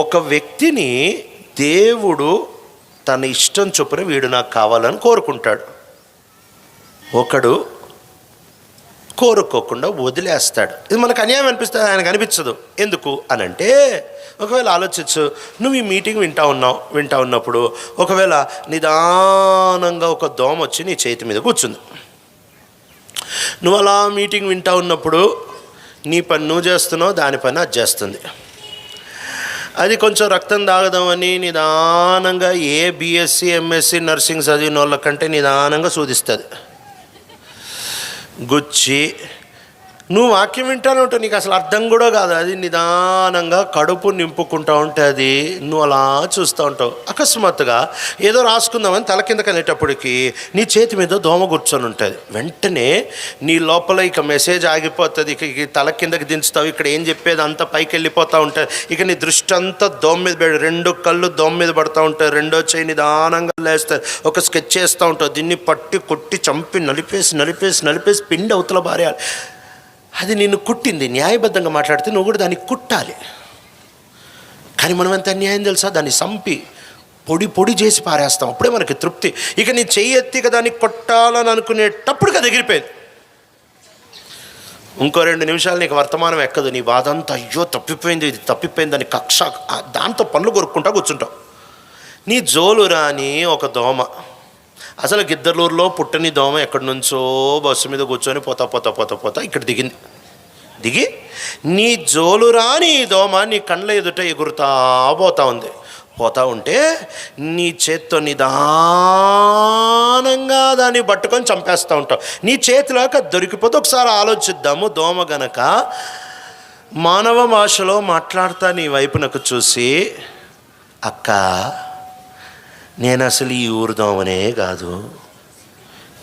ఒక వ్యక్తిని దేవుడు తన ఇష్టం చొప్పున వీడు నాకు కావాలని కోరుకుంటాడు, ఒకడు కోరుకోకుండా వదిలేస్తాడు. ఇది మనకు అన్యాయం అనిపిస్తుంది, ఆయనకు అనిపించదు. ఎందుకు అని అంటే, ఒకవేళ ఆలోచించు, నువ్వు ఈ మీటింగ్ వింటా ఉన్నప్పుడు ఒకవేళ నిదానంగా ఒక దోమ వచ్చి నీ చేతి మీద కూర్చుంది. నువ్వు అలా మీటింగ్ వింటా ఉన్నప్పుడు నీ పని నువ్వు చేస్తున్నావు, దాని పని అది చేస్తుంది. అది కొంచెం రక్తం తాగదామని నిదానంగా BSc MSc నర్సింగ్ చదివిన వాళ్ళకంటే నిదానంగా శోధిస్తుంది. గుచ్చి నువ్వు వాక్యం వింటానే ఉంటావు, నీకు అసలు అర్థం కూడా కాదు. అది నిదానంగా కడుపు నింపుకుంటూ ఉంటుంది, నువ్వు అలా చూస్తూ ఉంటావు. అకస్మాత్తుగా ఏదో రాసుకుందామని తల కిందకి అనేటప్పటికి నీ చేతి మీద దోమ కూర్చొని ఉంటుంది. వెంటనే నీ లోపల ఇక మెసేజ్ ఆగిపోతుంది, ఇక తల కిందకి దించుతావు, ఇక్కడ ఏం చెప్పేది అంతా పైకి వెళ్ళిపోతూ ఉంటుంది. ఇక నీ దృష్టి అంతా దోమ మీద పెడి, 2 కళ్ళు దోమ మీద పడుతూ ఉంటాయి, 2వ చేయి నిదానంగా లేస్తుంది, ఒక స్కెచ్ చేస్తూ ఉంటావు. దీన్ని పట్టి కొట్టి చంపి నలిపేసి పిండి అవతల బారేయాలి. అది నిన్ను కుట్టింది, న్యాయబద్ధంగా మాట్లాడితే నువ్వు కూడా దాన్ని కుట్టాలి. కానీ మనం ఎంత అన్యాయం తెలుసా, దాన్ని చంపి పొడి చేసి పారేస్తాం, అప్పుడే మనకి తృప్తి. ఇక నీ చెయ్యి ఎత్తిక దాన్ని కొట్టాలని అనుకునేటప్పుడు అది ఎగిరిపోయింది. ఇంకో 2 నిమిషాలు నీకు వర్తమానం ఎక్కదు, నీ బాధ అంతా అయ్యో తప్పిపోయింది దాని కక్ష, దాంతో పనులు కొరుక్కుంటా కూర్చుంటావు. నీ జోలు రాని ఒక దోమ, అసలు గిద్దలూరులో పుట్టని దోమ ఎక్కడి నుంచో బస్సు మీద కూర్చొని పోతా ఇక్కడ దిగి నీ జోలు రాని దోమ నీ కళ్ళ ఎదుట ఎగురుతా పోతా ఉంటే నీ చేత్తో నిదానంగా దాన్ని పట్టుకొని చంపేస్తూ ఉంటావు. నీ చేతిలోకి దొరికిపోతే ఒకసారి ఆలోచిద్దాము. దోమ గనక మానవ భాషలో మాట్లాడుతా నీ వైపునకు చూసి, అక్క నేను అసలు ఈ ఊరు దోమనే కాదు,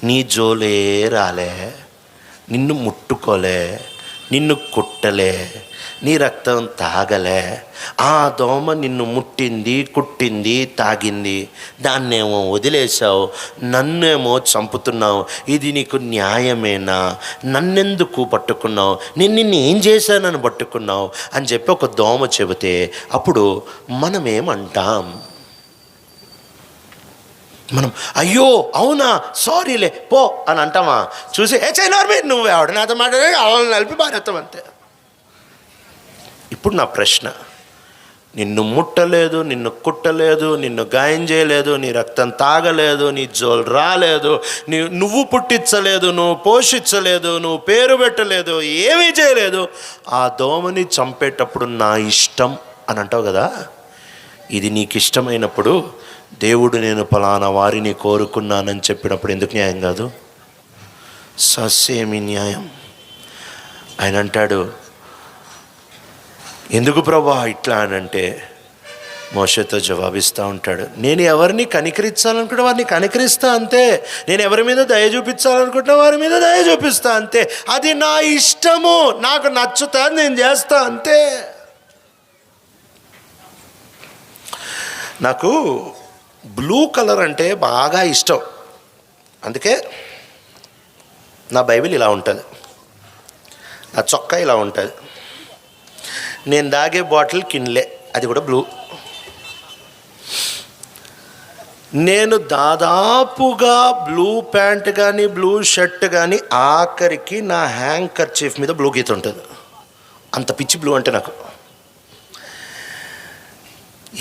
నీ జోలే రాలే, నిన్ను ముట్టుకోలే, నిన్ను కుట్టలే, నీ రక్తం తాగలే, ఆ దోమ నిన్ను ముట్టింది, కుట్టింది, తాగింది, దాన్నేమో వదిలేసావు, నన్నేమో చంపుతున్నావు, ఇది నీకు న్యాయమేనా? నన్నెందుకు పట్టుకున్నావు? నిన్ను ఏం చేశానని పట్టుకున్నావు అని చెప్పి ఒక దోమ చెబితే అప్పుడు మనమేమంటాం? మనం అయ్యో అవునా సారీలే పో అని అంటామా? చూసి చైనార్మీ నువ్వు ఎవడ నాతో మాట్లాడే అలా నలిపి బారేస్తాం అంతే. ఇప్పుడు నా ప్రశ్న, నిన్ను ముట్టలేదు, నిన్ను కుట్టలేదు, నిన్ను గాయం చేయలేదు, నీ రక్తం తాగలేదు, నీ జోలు రాలేదు, నువ్వు పుట్టించలేదు, నువ్వు పోషించలేదు, నువ్వు పేరు పెట్టలేదు, ఏమీ చేయలేదు, ఆ దోమని చంపేటప్పుడు నా ఇష్టం అని అంటావు కదా. ఇది నీకు ఇష్టమైనప్పుడు దేవుడు నేను ఫలానా వారిని కోరుకున్నానని చెప్పినప్పుడు ఎందుకు న్యాయం కాదు? సస్యేమి న్యాయం. ఆయన అంటాడు, ఎందుకు ప్రభా ఇట్లా అని అంటే మోషేతో జవాబిస్తూ ఉంటాడు, నేను ఎవరిని కనికరించాలనుకుంటే వారిని కనికరిస్తా అంతే, నేను ఎవరి మీద దయ చూపించాలనుకుంటే వారి మీద దయ చూపిస్తా అంతే, అది నా ఇష్టము, నాకు నచ్చుతా నేను చేస్తా అంతే. నాకు బ్లూ కలర్ అంటే బాగా ఇష్టం, అందుకే నా బైబిల్ ఇలా ఉంటుంది, నా చొక్కా ఇలా ఉంటుంది, నేను తాగే బాటిల్ కిన్లే అది కూడా బ్లూ. నేను దాదాపుగా బ్లూ ప్యాంట్ కానీ బ్లూ షర్ట్ కానీ ఆఖరికి నా హ్యాంకర్చీఫ్ మీద బ్లూ గీత ఉంటుంది. అంత పిచ్చి బ్లూ అంటే నాకు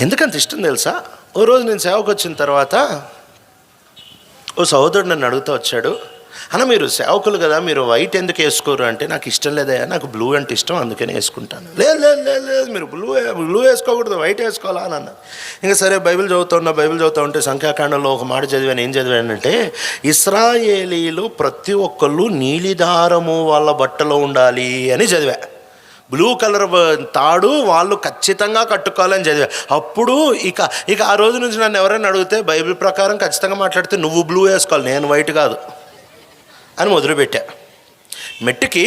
ఎందుకంత ఇష్టం తెలుసా? ఓ రోజు నేను సేవకు వచ్చిన తర్వాత ఓ సహోదరుడు నన్ను అడుగుతూ వచ్చాడు, అన్న మీరు సేవకులు కదా, మీరు వైట్ ఎందుకు వేసుకోరు అంటే, నాకు ఇష్టం లేదయ్యా, నాకు బ్లూ అంటే ఇష్టం అందుకని వేసుకుంటాను. లేదు లేదు లేదు లేదు మీరు బ్లూ వేసుకోకూడదు, వైట్ వేసుకోవాలా అని అన్న. ఇంకా సరే బైబిల్ చదువుతూ ఉంటే సంఖ్యాకాండంలో ఒక మాట చదివాను. ఏం చదివానంటే, ఇశ్రాయేలీలు ప్రతి ఒక్కళ్ళు నీలిదారము వాళ్ళ బట్టలో ఉండాలి అని చదివా. బ్లూ కలర్ తాడు వాళ్ళు ఖచ్చితంగా కట్టుకోవాలని చదివా. అప్పుడు ఇక ఆ రోజు నుంచి నన్ను ఎవరైనా అడిగితే బైబిల్ ప్రకారం ఖచ్చితంగా మాట్లాడితే నువ్వు బ్లూ వేసుకోవాలి, నేను వైట్ కాదు అని మొదలుపెట్టా. మెట్టుకి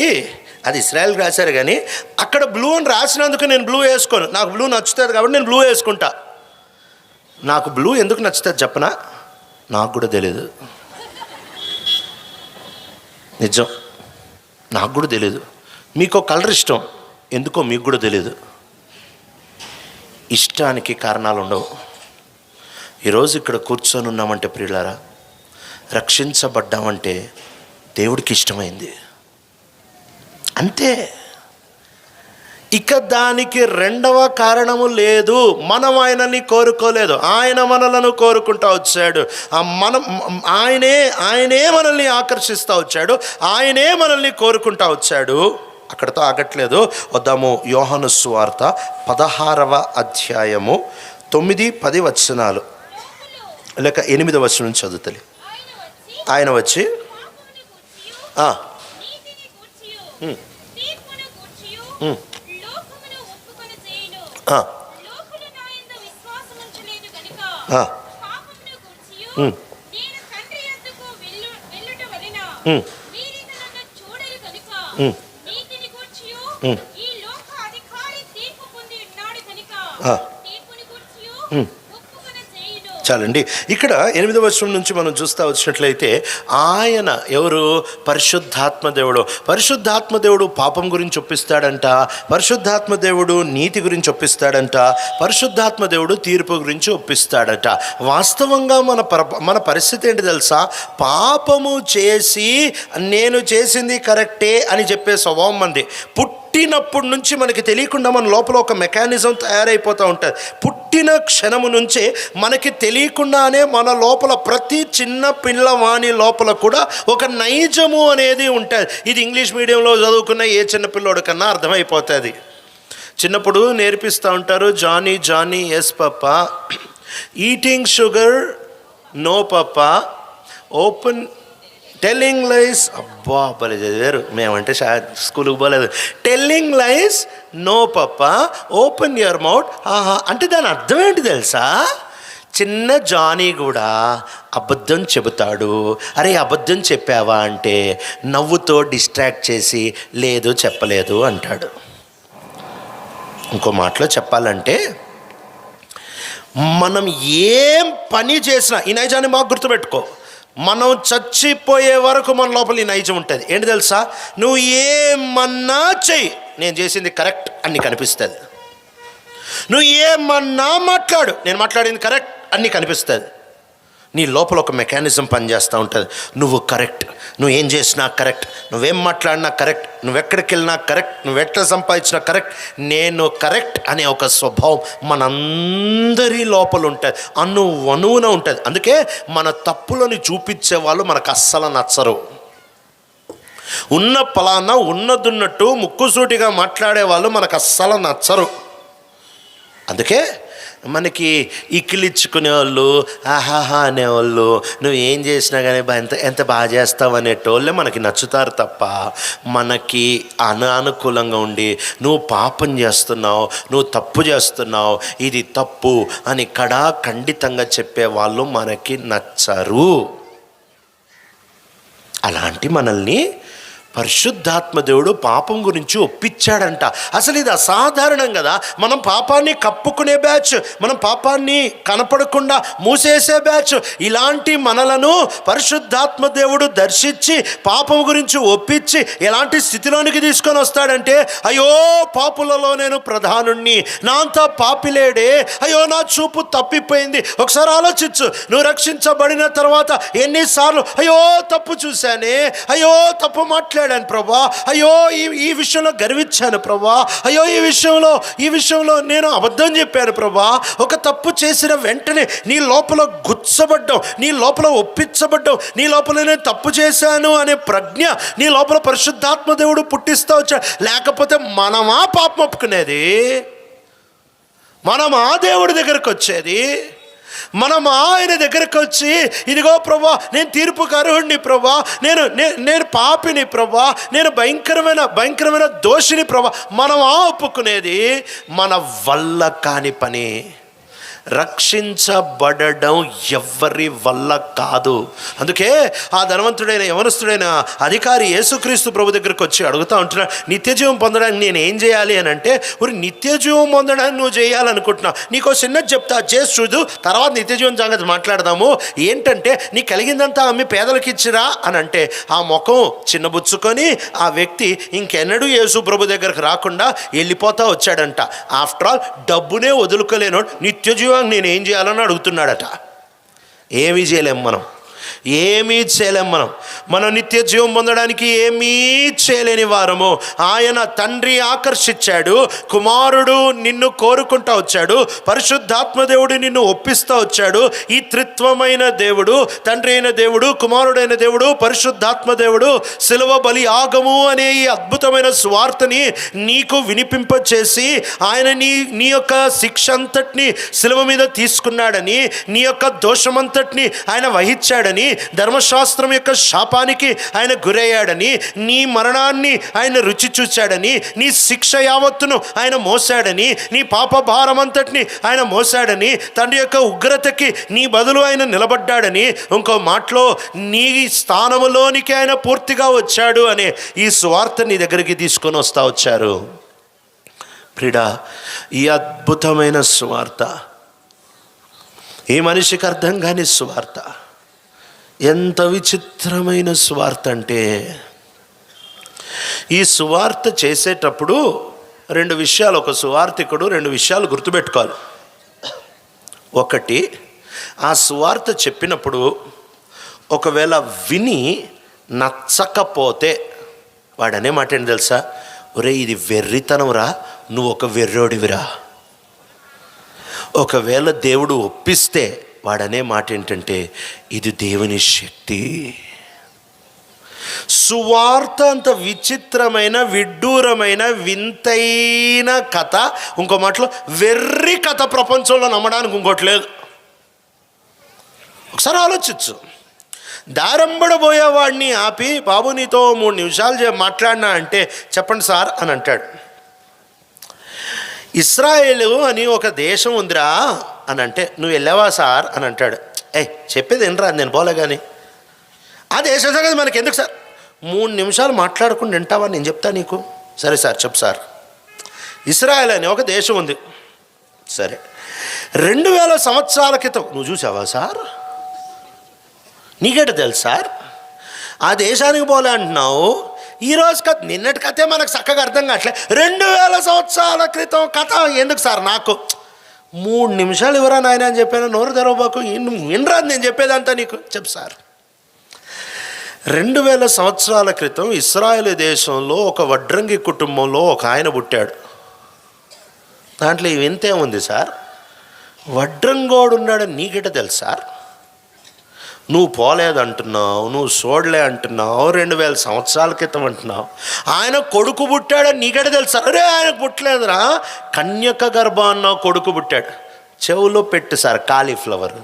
అది ఇశ్రాయేల్కి రాశారు కానీ అక్కడ బ్లూ అని రాసినందుకు నేను బ్లూ వేసుకోను. నాకు బ్లూ నచ్చుతుంది కాబట్టి నేను బ్లూ వేసుకుంటా. నాకు బ్లూ ఎందుకు నచ్చుతుంది చెప్పనా? నాకు కూడా తెలీదు, నిజం. నాకు కూడా తెలియదు. మీకు కలర్ ఇష్టం, ఎందుకో మీకు కూడా తెలియదు. ఇష్టానికి కారణాలు ఉండవు. ఈరోజు ఇక్కడ కూర్చొని ఉన్నామంటే ప్రియులారా, రక్షించబడ్డామంటే దేవుడికి ఇష్టమైంది అంతే. ఇక దానికి రెండవ కారణము లేదు. మనం ఆయనని కోరుకోలేదు, ఆయన మనలను కోరుకుంటా వచ్చాడు. ఆయనే మనల్ని ఆకర్షిస్తూ వచ్చాడు, ఆయనే మనల్ని కోరుకుంటా వచ్చాడు. అక్కడతో ఆగట్లేదు. వద్దాము యోహాను సువార్త 16వ అధ్యాయము 9-10 వచనాలు, లేక 8వ వచనం నుంచి చదువుతలే. ఆయన వచ్చి చాలండి. ఇక్కడ 8వ వచనం నుంచి మనం చూస్తూ వచ్చినట్లయితే, ఆయన ఎవరు? పరిశుద్ధాత్మ దేవుడు. పరిశుద్ధాత్మ దేవుడు పాపం గురించి ఒప్పిస్తాడంట, పరిశుద్ధాత్మ దేవుడు నీతి గురించి ఒప్పిస్తాడంట, పరిశుద్ధాత్మ దేవుడు తీర్పు గురించి ఒప్పిస్తాడట. వాస్తవంగా మన పరిస్థితి ఏంటి తెలుసా? పాపము చేసి నేను చేసింది కరెక్టే అని చెప్పే స్వభావం మంది. పుట్టినప్పటి నుంచి మనకి తెలియకుండా మన లోపల ఒక మెకానిజం తయారైపోతూ ఉంటుంది. పుట్టిన క్షణము నుంచి మనకి తెలియకుండానే మన లోపల ప్రతి చిన్న పిల్లవాని లోపల కూడా ఒక నైజము అనేది ఉంటుంది. ఇది ఇంగ్లీష్ మీడియంలో చదువుకున్న ఏ చిన్న పిల్లోడి కన్నా అర్థమైపోతుంది. చిన్నప్పుడు నేర్పిస్తూ ఉంటారు, Johnny Johnny yes papa, eating sugar no papa, open telling lies. అబ్బా భలే చదివారు. మేమంటే స్కూల్కి పోలేదు. Telling lies no papa, open your mouth. అంటే దాని అర్థం ఏంటి తెలుసా? చిన్న జానీ కూడా అబద్ధం చెబుతాడు. అరే అబద్ధం చెప్పావా అంటే నవ్వుతో డిస్ట్రాక్ట్ చేసి లేదు చెప్పలేదు అంటాడు. ఇంకో మాటలో చెప్పాలంటే, మనం ఏం పని చేసినా, ఈ నైజాన్ని మాకు గుర్తుపెట్టుకో, మనం చచ్చిపోయే వరకు మన లోపల ఈ నైజం ఉంటుంది. ఏంటి తెలుసా? నువ్వు ఏమన్నా చెయ్యి, నేను చేసింది కరెక్ట్ అని కనిపిస్తుంది. నువ్వు ఏమన్నా మాట్లాడు, నేను మాట్లాడింది కరెక్ట్ అని కనిపిస్తుంది. నీ లోపల ఒక మెకానిజం పనిచేస్తూ ఉంటుంది. నువ్వు కరెక్ట్, నువ్వు ఏం చేసినా కరెక్ట్, నువ్వేం మాట్లాడినా కరెక్ట్, నువ్వెక్కడికి వెళ్ళినా కరెక్ట్, నువ్వెట్లా సంపాదించినా కరెక్ట్, నేను కరెక్ట్ అనే ఒక స్వభావం మనందరి లోపల ఉంటుంది, అణువున ఉంటుంది. అందుకే మన తప్పులను చూపించే వాళ్ళు మనకు అస్సలు నచ్చరు. ఉన్న పలానా ఉన్నదున్నట్టు ముక్కుసూటిగా మాట్లాడే వాళ్ళు మనకు అస్సలు నచ్చరు. అందుకే మనకి ఇకిలిచ్చుకునే వాళ్ళు, ఆహాహా అనేవాళ్ళు, నువ్వు ఏం చేసినా కానీ ఎంత బాగా చేస్తావు అనేటోళ్ళే మనకి నచ్చుతారు తప్ప, మనకి అనానుకూలంగా ఉండి నువ్వు పాపం చేస్తున్నావు, నువ్వు తప్పు చేస్తున్నావు, ఇది తప్పు అని ఖండితంగా చెప్పేవాళ్ళు మనకి నచ్చరు. అలాంటి మనల్ని పరిశుద్ధాత్మ దేవుడు పాపం గురించి ఒప్పించాడంట. అసలు ఇది అసాధారణం కదా. మనం పాపాన్ని కప్పుకునే బ్యాచ్, మనం పాపాన్ని కనపడకుండా మూసేసే బ్యాచ్. ఇలాంటి మనలను పరిశుద్ధాత్మ దేవుడు దర్శించి పాపం గురించి ఒప్పించి ఎలాంటి స్థితిలోనికి తీసుకొని వస్తాడంటే, అయ్యో పాపులలో నేను ప్రధానుణ్ణి, నా అంతా పాపిలేడే, అయ్యో నా చూపు తప్పిపోయింది. ఒకసారి ఆలోచించు, నువ్వు రక్షించబడిన తర్వాత ఎన్నిసార్లు అయ్యో తప్పు చూశానే, అయ్యో తప్పు మాట్లాడాను ప్రభా, అయ్యో ఈ విషయంలో గర్వించాను ప్రభా, అయ్యో ఈ విషయంలో నేను అబద్ధం చెప్పాను ప్రభా. ఒక తప్పు చేసిన వెంటనే నీ లోపల గుచ్చబడ్డావు, నీ లోపల ఒప్పించబడ్డావు, నీ లోపల నేను తప్పు చేశాను అనే ప్రజ్ఞ నీ లోపల పరిశుద్ధాత్మ దేవుడు పుట్టిస్తూ వచ్చాడు. లేకపోతే మనమా పాపం ఒప్పుకునేది, మనమా దేవుడి దగ్గరకు వచ్చేది, మనం ఆయన దగ్గరకు వచ్చి ఇదిగో ప్రభా నేను తీర్పుకు అర్హుడిని ప్రభా, నేను పాపిని ప్రభా, నేను భయంకరమైన దోషిని ప్రభా, మనం ఒప్పుకునేది మన వల్ల కాని పని. రక్షించబడడం ఎవ్వరి వల్ల కాదు. అందుకే ఆ ధనవంతుడైన యవనస్తుడైన అధికారి యేసుక్రీస్తు ప్రభు దగ్గరికి వచ్చి అడుగుతూ ఉంటున్నాడు, నిత్యజీవం పొందడానికి నేను ఏం చేయాలి అని అంటే, ఒక నిత్యజీవం పొందడానికి నువ్వు చేయాలనుకుంటున్నావు, నీకు చిన్నది చెప్తా, చేసి చూడు, తర్వాత నిత్యజీవం సంగతి మాట్లాడదాము. ఏంటంటే, నీ కలిగిందంతా అమ్మి పేదలకు ఇచ్చిరా అని అంటే, ఆ ముఖం చిన్నబుచ్చుకొని ఆ వ్యక్తి ఇంకెన్నడూ యేసు ప్రభు దగ్గరకు రాకుండా వెళ్ళిపోతా వచ్చాడంట. ఆఫ్టర్ ఆల్ డబ్బునే వదులుకోలేనోడు నిత్యజీవానికి నేను ఏం చేయాలని అడుగుతున్నాడట. ఏమీ చేయలేం మనం, ఏమీ చేయలేం మనం నిత్య జీవం పొందడానికి ఏమీ చేయలేని వారము. ఆయన తండ్రి ఆకర్షించాడు, కుమారుడు నిన్ను కోరుకుంటూ వచ్చాడు, పరిశుద్ధాత్మదేవుడు నిన్ను ఒప్పిస్తూ వచ్చాడు. ఈ త్రిత్వమైన దేవుడు, తండ్రి అయిన దేవుడు, కుమారుడైన దేవుడు, పరిశుద్ధాత్మదేవుడు శిలువ బలి యాగము అనే ఈ అద్భుతమైన స్వార్థని నీకు వినిపింపచేసి ఆయన నీ యొక్క శిక్ష అంతటిని శిలువ మీద తీసుకున్నాడని, నీ యొక్క దోషమంతటిని ఆయన వహించాడని, ధర్మశాస్త్రం యొక్క శాపానికి ఆయన గురయ్యాడని, నీ మరణాన్ని ఆయన రుచి చూశాడని, నీ శిక్ష యావత్తును ఆయన మోసాడని, నీ పాప భారం అంతటిని ఆయన మోసాడని, తండ్రి యొక్క ఉగ్రతకి నీ బదులు ఆయన నిలబడ్డాడని, ఇంకో మాటలో నీ స్థానములోనికి ఆయన పూర్తిగా వచ్చాడు అనే ఈ సువార్త నీ దగ్గరికి తీసుకొని వచ్చారు. ప్రియుడా, ఈ అద్భుతమైన సువార్త, ఈ మనిషికి అర్థం కాని సువార్త, ఎంత విచిత్రమైన సువార్త అంటే, ఈ సువార్త చేసేటప్పుడు రెండు విషయాలు, ఒక సువార్తికుడు రెండు విషయాలు గుర్తుపెట్టుకోవాలి. ఒకటి, ఆ సువార్త చెప్పినప్పుడు ఒకవేళ విని నచ్చకపోతే వాడనే మాట ఏంటి తెలుసా, ఒరే ఇది వెర్రితనంరా, నువ్వు ఒక వెర్రోడివిరా. ఒకవేళ దేవుడు ఒప్పిస్తే వాడనే మాట ఏంటంటే, ఇది దేవుని శక్తి. సువార్త అంత విచిత్రమైన, విడ్డూరమైన, వింతైన కథ, ఇంకో మాటలో వెర్రి కథ ప్రపంచంలో నమ్మడానికి ఇంకోటి లేదు. ఒకసారి ఆలోచించు. దారంబడబోయేవాడిని ఆపి, బాబు నీతో 3 నిమిషాలు మాట్లాడినా అంటే, చెప్పండి సార్ అని అంటాడు. ఇస్రాయేలు అని ఒక దేశం ఉందిరా అని అంటే, నువ్వు వెళ్ళావా సార్ అని అంటాడు. చెప్పేది ఏంట్రా, నేను పోలే కానీ ఆ దేశం సంగతి మనకి ఎందుకు సార్, 3 నిమిషాలు మాట్లాడుకుని వింటావా, నేను చెప్తా నీకు. సరే సార్ చెప్పు సార్. ఇస్రాయేల్ అని ఒక దేశం ఉంది. సరే, 2000 సంవత్సరాల క్రితం నువ్వు చూసావా సార్, నీకేట తెలుసు సార్, ఆ దేశానికి పోలే అంటున్నావు. ఈరోజు కథ, నిన్నటి కథే మనకు చక్కగా అర్థం కావట్లే, 2000 సంవత్సరాల క్రితం కథ ఎందుకు సార్, నాకు 3 నిమిషాలు ఇవ్వరా నాయన అని చెప్పాను. నోరు తెరవబాకు, వినరాదు నేను చెప్పేదంతా నీకు. చెప్పు సార్. 2000 సంవత్సరాల క్రితం ఇశ్రాయేలు దేశంలో ఒక వడ్రంగి కుటుంబంలో ఒక ఆయన పుట్టాడు. దాంట్లో వింతే ఉంది సార్, వడ్రంగోడు ఉన్నాడని నీకేట తెలుసు సార్. నువ్వు పోలేదంటున్నావు, నువ్వు చూడలే అంటున్నావు, 2000 సంవత్సరాల క్రితం అంటున్నావు. ఆయన కొడుకు పుట్టాడని నీకెట తెలుసు. అరే ఆయనకు పుట్టలేదురా, కన్యక గర్భాన్న కొడుకు పుట్టాడు. చెవులో పెట్టు సార్ కాలీఫ్లవర్.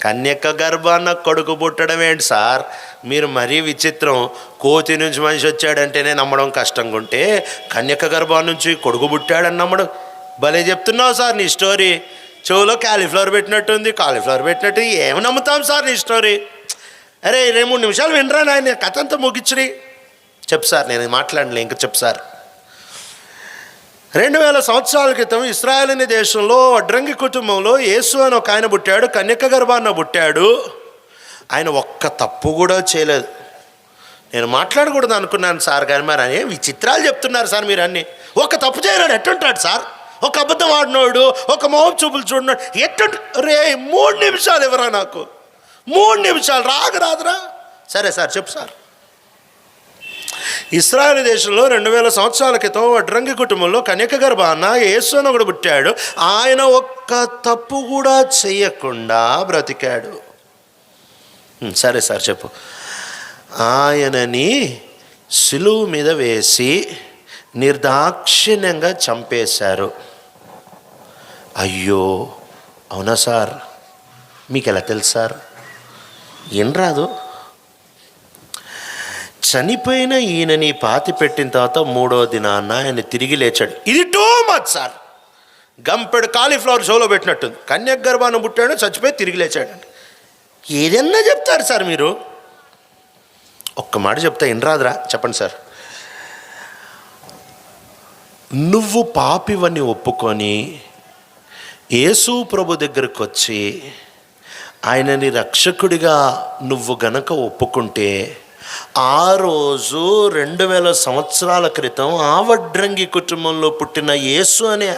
కన్యక గర్భాన్న కొడుకు పుట్టడం ఏంటి సార్, మీరు మరీ విచిత్రం. కోతి నుంచి మనిషి వచ్చాడంటేనే నమ్మడం కష్టంగా ఉంటే, కన్యక గర్భాన్ని నుంచి కొడుకు పుట్టాడని నమ్మడం భలే చెప్తున్నావు సార్. నీ స్టోరీ చెవులో కాలీఫ్లవర్ పెట్టినట్టుంది, కాలీఫ్లవర్ పెట్టినట్టు ఏమి నమ్ముతాం సార్ నీ స్టోరీ. అరే 2-3 నిమిషాలు వినరా నాయన, కథ అంతా ముగిచ్చిరి. చెప్పు సార్, నేను మాట్లాడలే ఇంకా. చెప్పు సార్. 2000 సంవత్సరాల క్రితం ఇశ్రాయేలు అనే దేశంలో వడ్రంగి కుటుంబంలో యేసు అని ఒక ఆయన పుట్టాడు, కన్యక గర్భాన్న పుట్టాడు. ఆయన ఒక్క తప్పు కూడా చేయలేదు. నేను మాట్లాడకూడదు అనుకున్నాను సార్, కానీ మరి అని విచిత్రాలు చెప్తున్నారు సార్ మీరు అన్నీ. ఒక తప్పు చేయలేడు ఎట్టుంటాడు సార్, ఒక అబద్ధం ఆడినోడు, ఒక మోహం చూపులు చూడన్నాడు ఎట్టుంట. రే 3 నిమిషాలు ఎవరా నాకు, 3 నిమిషాలు రాదురా. సరే సార్ చెప్పు సార్. ఇశ్రాయేల్ దేశంలో 2000 సంవత్సరాల క్రితం వడ్రంగి కుటుంబంలో కన్యక గర్భాన యేసు అని ఒకడు పుట్టాడు. ఆయన ఒక్క తప్పు కూడా చెయ్యకుండా బ్రతికాడు. సరే సార్ చెప్పు. ఆయనని సిలువ మీద వేసి నిర్దాక్షిణ్యంగా చంపేశారు. అయ్యో అవునా సార్, మీకు ఎలా తెలుసు సార్? ఏం రాదు. చనిపోయిన ఈయనని పాతి పెట్టిన తర్వాత 3వ దినాన ఆయన తిరిగి లేచాడు. ఇది టూ మచ్ సార్. గంపెడు కాలీఫ్లవర్ షోలో పెట్టినట్టుంది. కన్యక గర్భాన్ని పుట్టాడు, చచ్చిపోయి తిరిగి లేచాడండి. ఏదన్నా చెప్తారు సార్ మీరు. ఒక్క మాట చెప్తా, ఇన్రాదురా చెప్పండి సార్. నువ్వు పాపివన్నీ ఒప్పుకొని యేసు ప్రభు దగ్గరకు వచ్చి ఆయనని రక్షకుడిగా నువ్వు గనక ఒప్పుకుంటే, ఆ రోజు 2000 సంవత్సరాల క్రితం ఆ వడ్రంగి కుటుంబంలో పుట్టిన యేసు అనే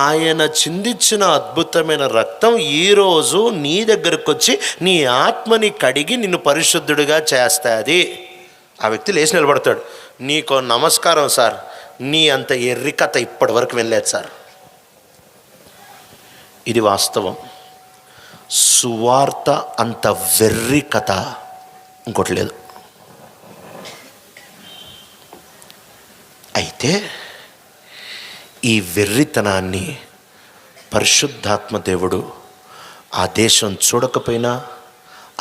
ఆయన చిందించిన అద్భుతమైన రక్తం ఈరోజు నీ దగ్గరకు వచ్చి నీ ఆత్మని కడిగి నిన్ను పరిశుద్ధుడిగా చేస్తుంది. ఆ వ్యక్తి లేచి నిలబడతాడు. నీకో నమస్కారం సార్, నీ అంత ఎర్రి కథ ఇప్పటి వరకు వెళ్ళలేదు సార్. ఇది వాస్తవం. సువార్త అంత వెర్రి కథ ఇంకోటి లేదు. అయితే ఈ వెర్రితనాన్ని పరిశుద్ధాత్మ దేవుడు ఆ దేశం చూడకపోయినా,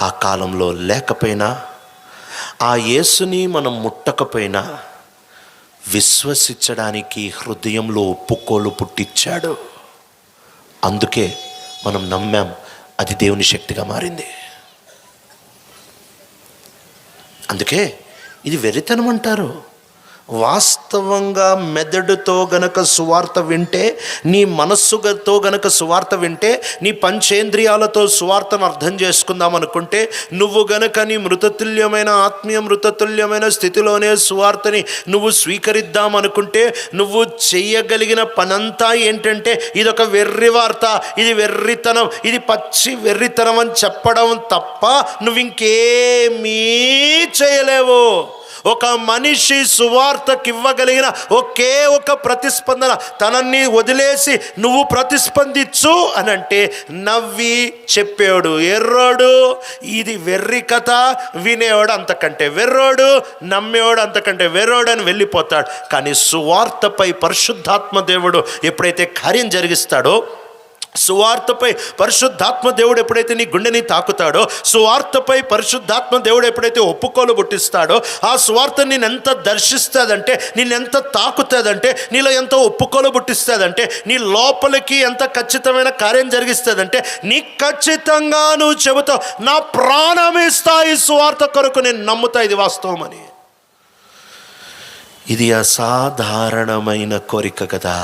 ఆ కాలంలో లేకపోయినా, ఆ యేసుని మనం ముట్టకపోయినా విశ్వసించడానికి హృదయంలో ఒప్పుకోలు పుట్టించాడు. అందుకే మనం నమ్మాం, అది దేవుని శక్తిగా మారింది. అందుకే ఇది వెర్రితనం అంటారు. వాస్తవంగా మెదడుతో గనక సువార్త వింటే, నీ మనస్సుతో గనక సువార్త వింటే, నీ పంచేంద్రియాలతో సువార్తను అర్థం చేసుకుందాం అనుకుంటే, నువ్వు గనక నీ మృతతుల్యమైన ఆత్మీయ మృతతుల్యమైన స్థితిలోనే సువార్తని నువ్వు స్వీకరిద్దాం అనుకుంటే, నువ్వు చెయ్యగలిగిన పనంతా ఏంటంటే ఇదొక వెర్రి వార్త, ఇది వెర్రితనం, ఇది పచ్చి వెర్రితనం అని చెప్పడం తప్ప నువ్వు ఇంకేమీ చేయలేవు. ఒక మనిషి సువార్తకి ఇవ్వగలిగిన ఒకే ఒక ప్రతిస్పందన, తనని వదిలేసి నువ్వు ప్రతిస్పందించు అని అంటే, నవ్వి చెప్పేవాడు ఎర్రోడు, ఇది వెర్రి కథ, వినేవాడు అంతకంటే వెర్రోడు, నమ్మేవాడు అంతకంటే వెర్రోడు అని వెళ్ళిపోతాడు. కానీ సువార్తపై పరిశుద్ధాత్మ దేవుడు ఎప్పుడైతే కార్యం జరిగిస్తాడో, సువార్తపై పరిశుద్ధాత్మ దేవుడు ఎప్పుడైతే నీ గుండెని తాకుతాడో, సువార్తపై పరిశుద్ధాత్మ దేవుడు ఎప్పుడైతే ఒప్పుకోలు పుట్టిస్తాడో, ఆ సువార్త నిన్నెంత దర్శిస్తుందంటే, నిన్నెంత తాకుతుందంటే, నీలో ఎంత ఒప్పుకోలు పుట్టిస్తుందంటే, నీ లోపలికి ఎంత ఖచ్చితమైన కార్యం జరిగిస్తుందంటే, నీ ఖచ్చితంగా నువ్వు చెబుతావు, నా ప్రాణం ఇస్తా ఈ సువార్త కొరకు, నేను నమ్ముతా ఇది వాస్తవం అని. ఇది అసాధారణమైన కోరిక కదా.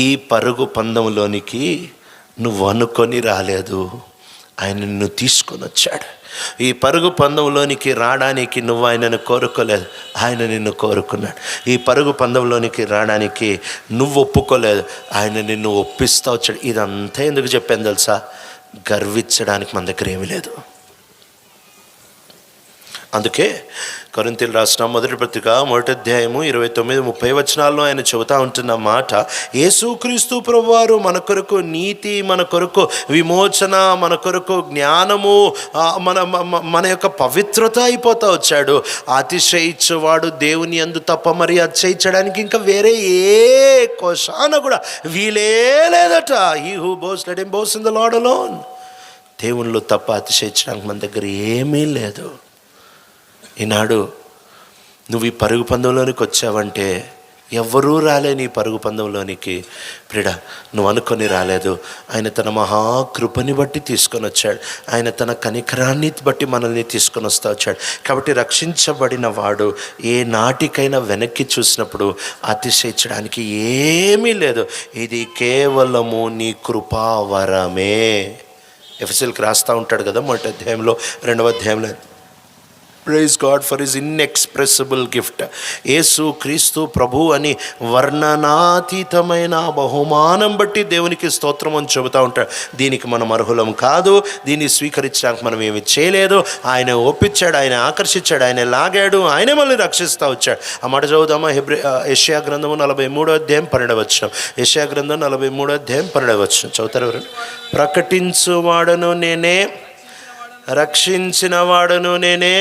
ఈ పరుగు పందెంలోనికి నువ్వు అనుకొని రాలేదు, ఆయన నిన్ను తీసుకొని వచ్చాడు. ఈ పరుగు పందెంలోనికి రావడానికి నువ్వు ఆయనను కోరుకోలేదు, ఆయన నిన్ను కోరుకున్నాడు. ఈ పరుగు పందెంలోనికి రావడానికి నువ్వు ఒప్పుకోలేదు, ఆయన నిన్ను ఒప్పిస్తూ వచ్చాడు. ఇదంతా ఎందుకు చెప్పాను తెలుసా? గర్వించడానికి మన దగ్గర ఏమీ లేదు. అందుకే కొరింథీయులకు రాసిన మొదటి పత్రిక 1వ అధ్యాయము 29-30 వచనాల్లో ఆయన చెబుతూ ఉంటున్న మాట, యేసుక్రీస్తు ప్రభువారు మన కొరకు నీతి, మన కొరకు విమోచన, మన కొరకు జ్ఞానము, మన యొక్క పవిత్రత అయిపోతూ వచ్చాడు. అతిశయించేవాడు దేవుని యందు తప్ప మరి అతిశయించడానికి ఇంకా వేరే ఏ కోశాన కూడా వీలే లేదట. He who boasts let him boast in the Lord alone. దేవునిలో తప్ప అతిశయించడానికి మన దగ్గర ఏమీ లేదు. ఈనాడు నువ్వు ఈ పరుగు పందెంలోనికి వచ్చావంటే, ఎవ్వరూ రాలే నీ పరుగు పందెంలోనికి. ప్రియుడా, నువ్వు అనుకొని రాలేదు. ఆయన తన మహాకృపని బట్టి తీసుకొని వచ్చాడు. ఆయన తన కనికరాన్ని బట్టి మనల్ని తీసుకొని వస్తూ వచ్చాడు. కాబట్టి రక్షించబడిన వాడు ఏ నాటికైనా వెనక్కి చూసినప్పుడు అతిశయించడానికి ఏమీ లేదు. ఇది కేవలము నీ కృపావరమే. ఎఫెసీయులకు రాస్తూ ఉంటాడు కదా 1వ అధ్యాయంలో 2వ అధ్యాయంలో, praise God for his inexpressible gift. Yesu Kristu ప్రభు అని వర్ణనాతీతమైన బహుమానం బట్టి దేవునికి స్తోత్రం అని చెబుతూ ఉంటాడు. దీనికి మనం అర్హులం కాదు, దీన్ని స్వీకరించడానికి మనం ఏమి చేయలేదు. ఆయన ఒప్పించాడు, ఆయన ఆకర్షించాడు, ఆయన లాగాడు, ఆయనే మనల్ని రక్షిస్తూ వచ్చాడు. ఆ మాట చదువుదామా? యెషయా గ్రంథము 43వ అధ్యాయం 12వ వచనం. యెషయా గ్రంథం 43వ అధ్యాయం 12వ వచనం చదువుతారు ఎవరు? ప్రకటించువాడను నేనే, రక్షించిన వాడను నేనే,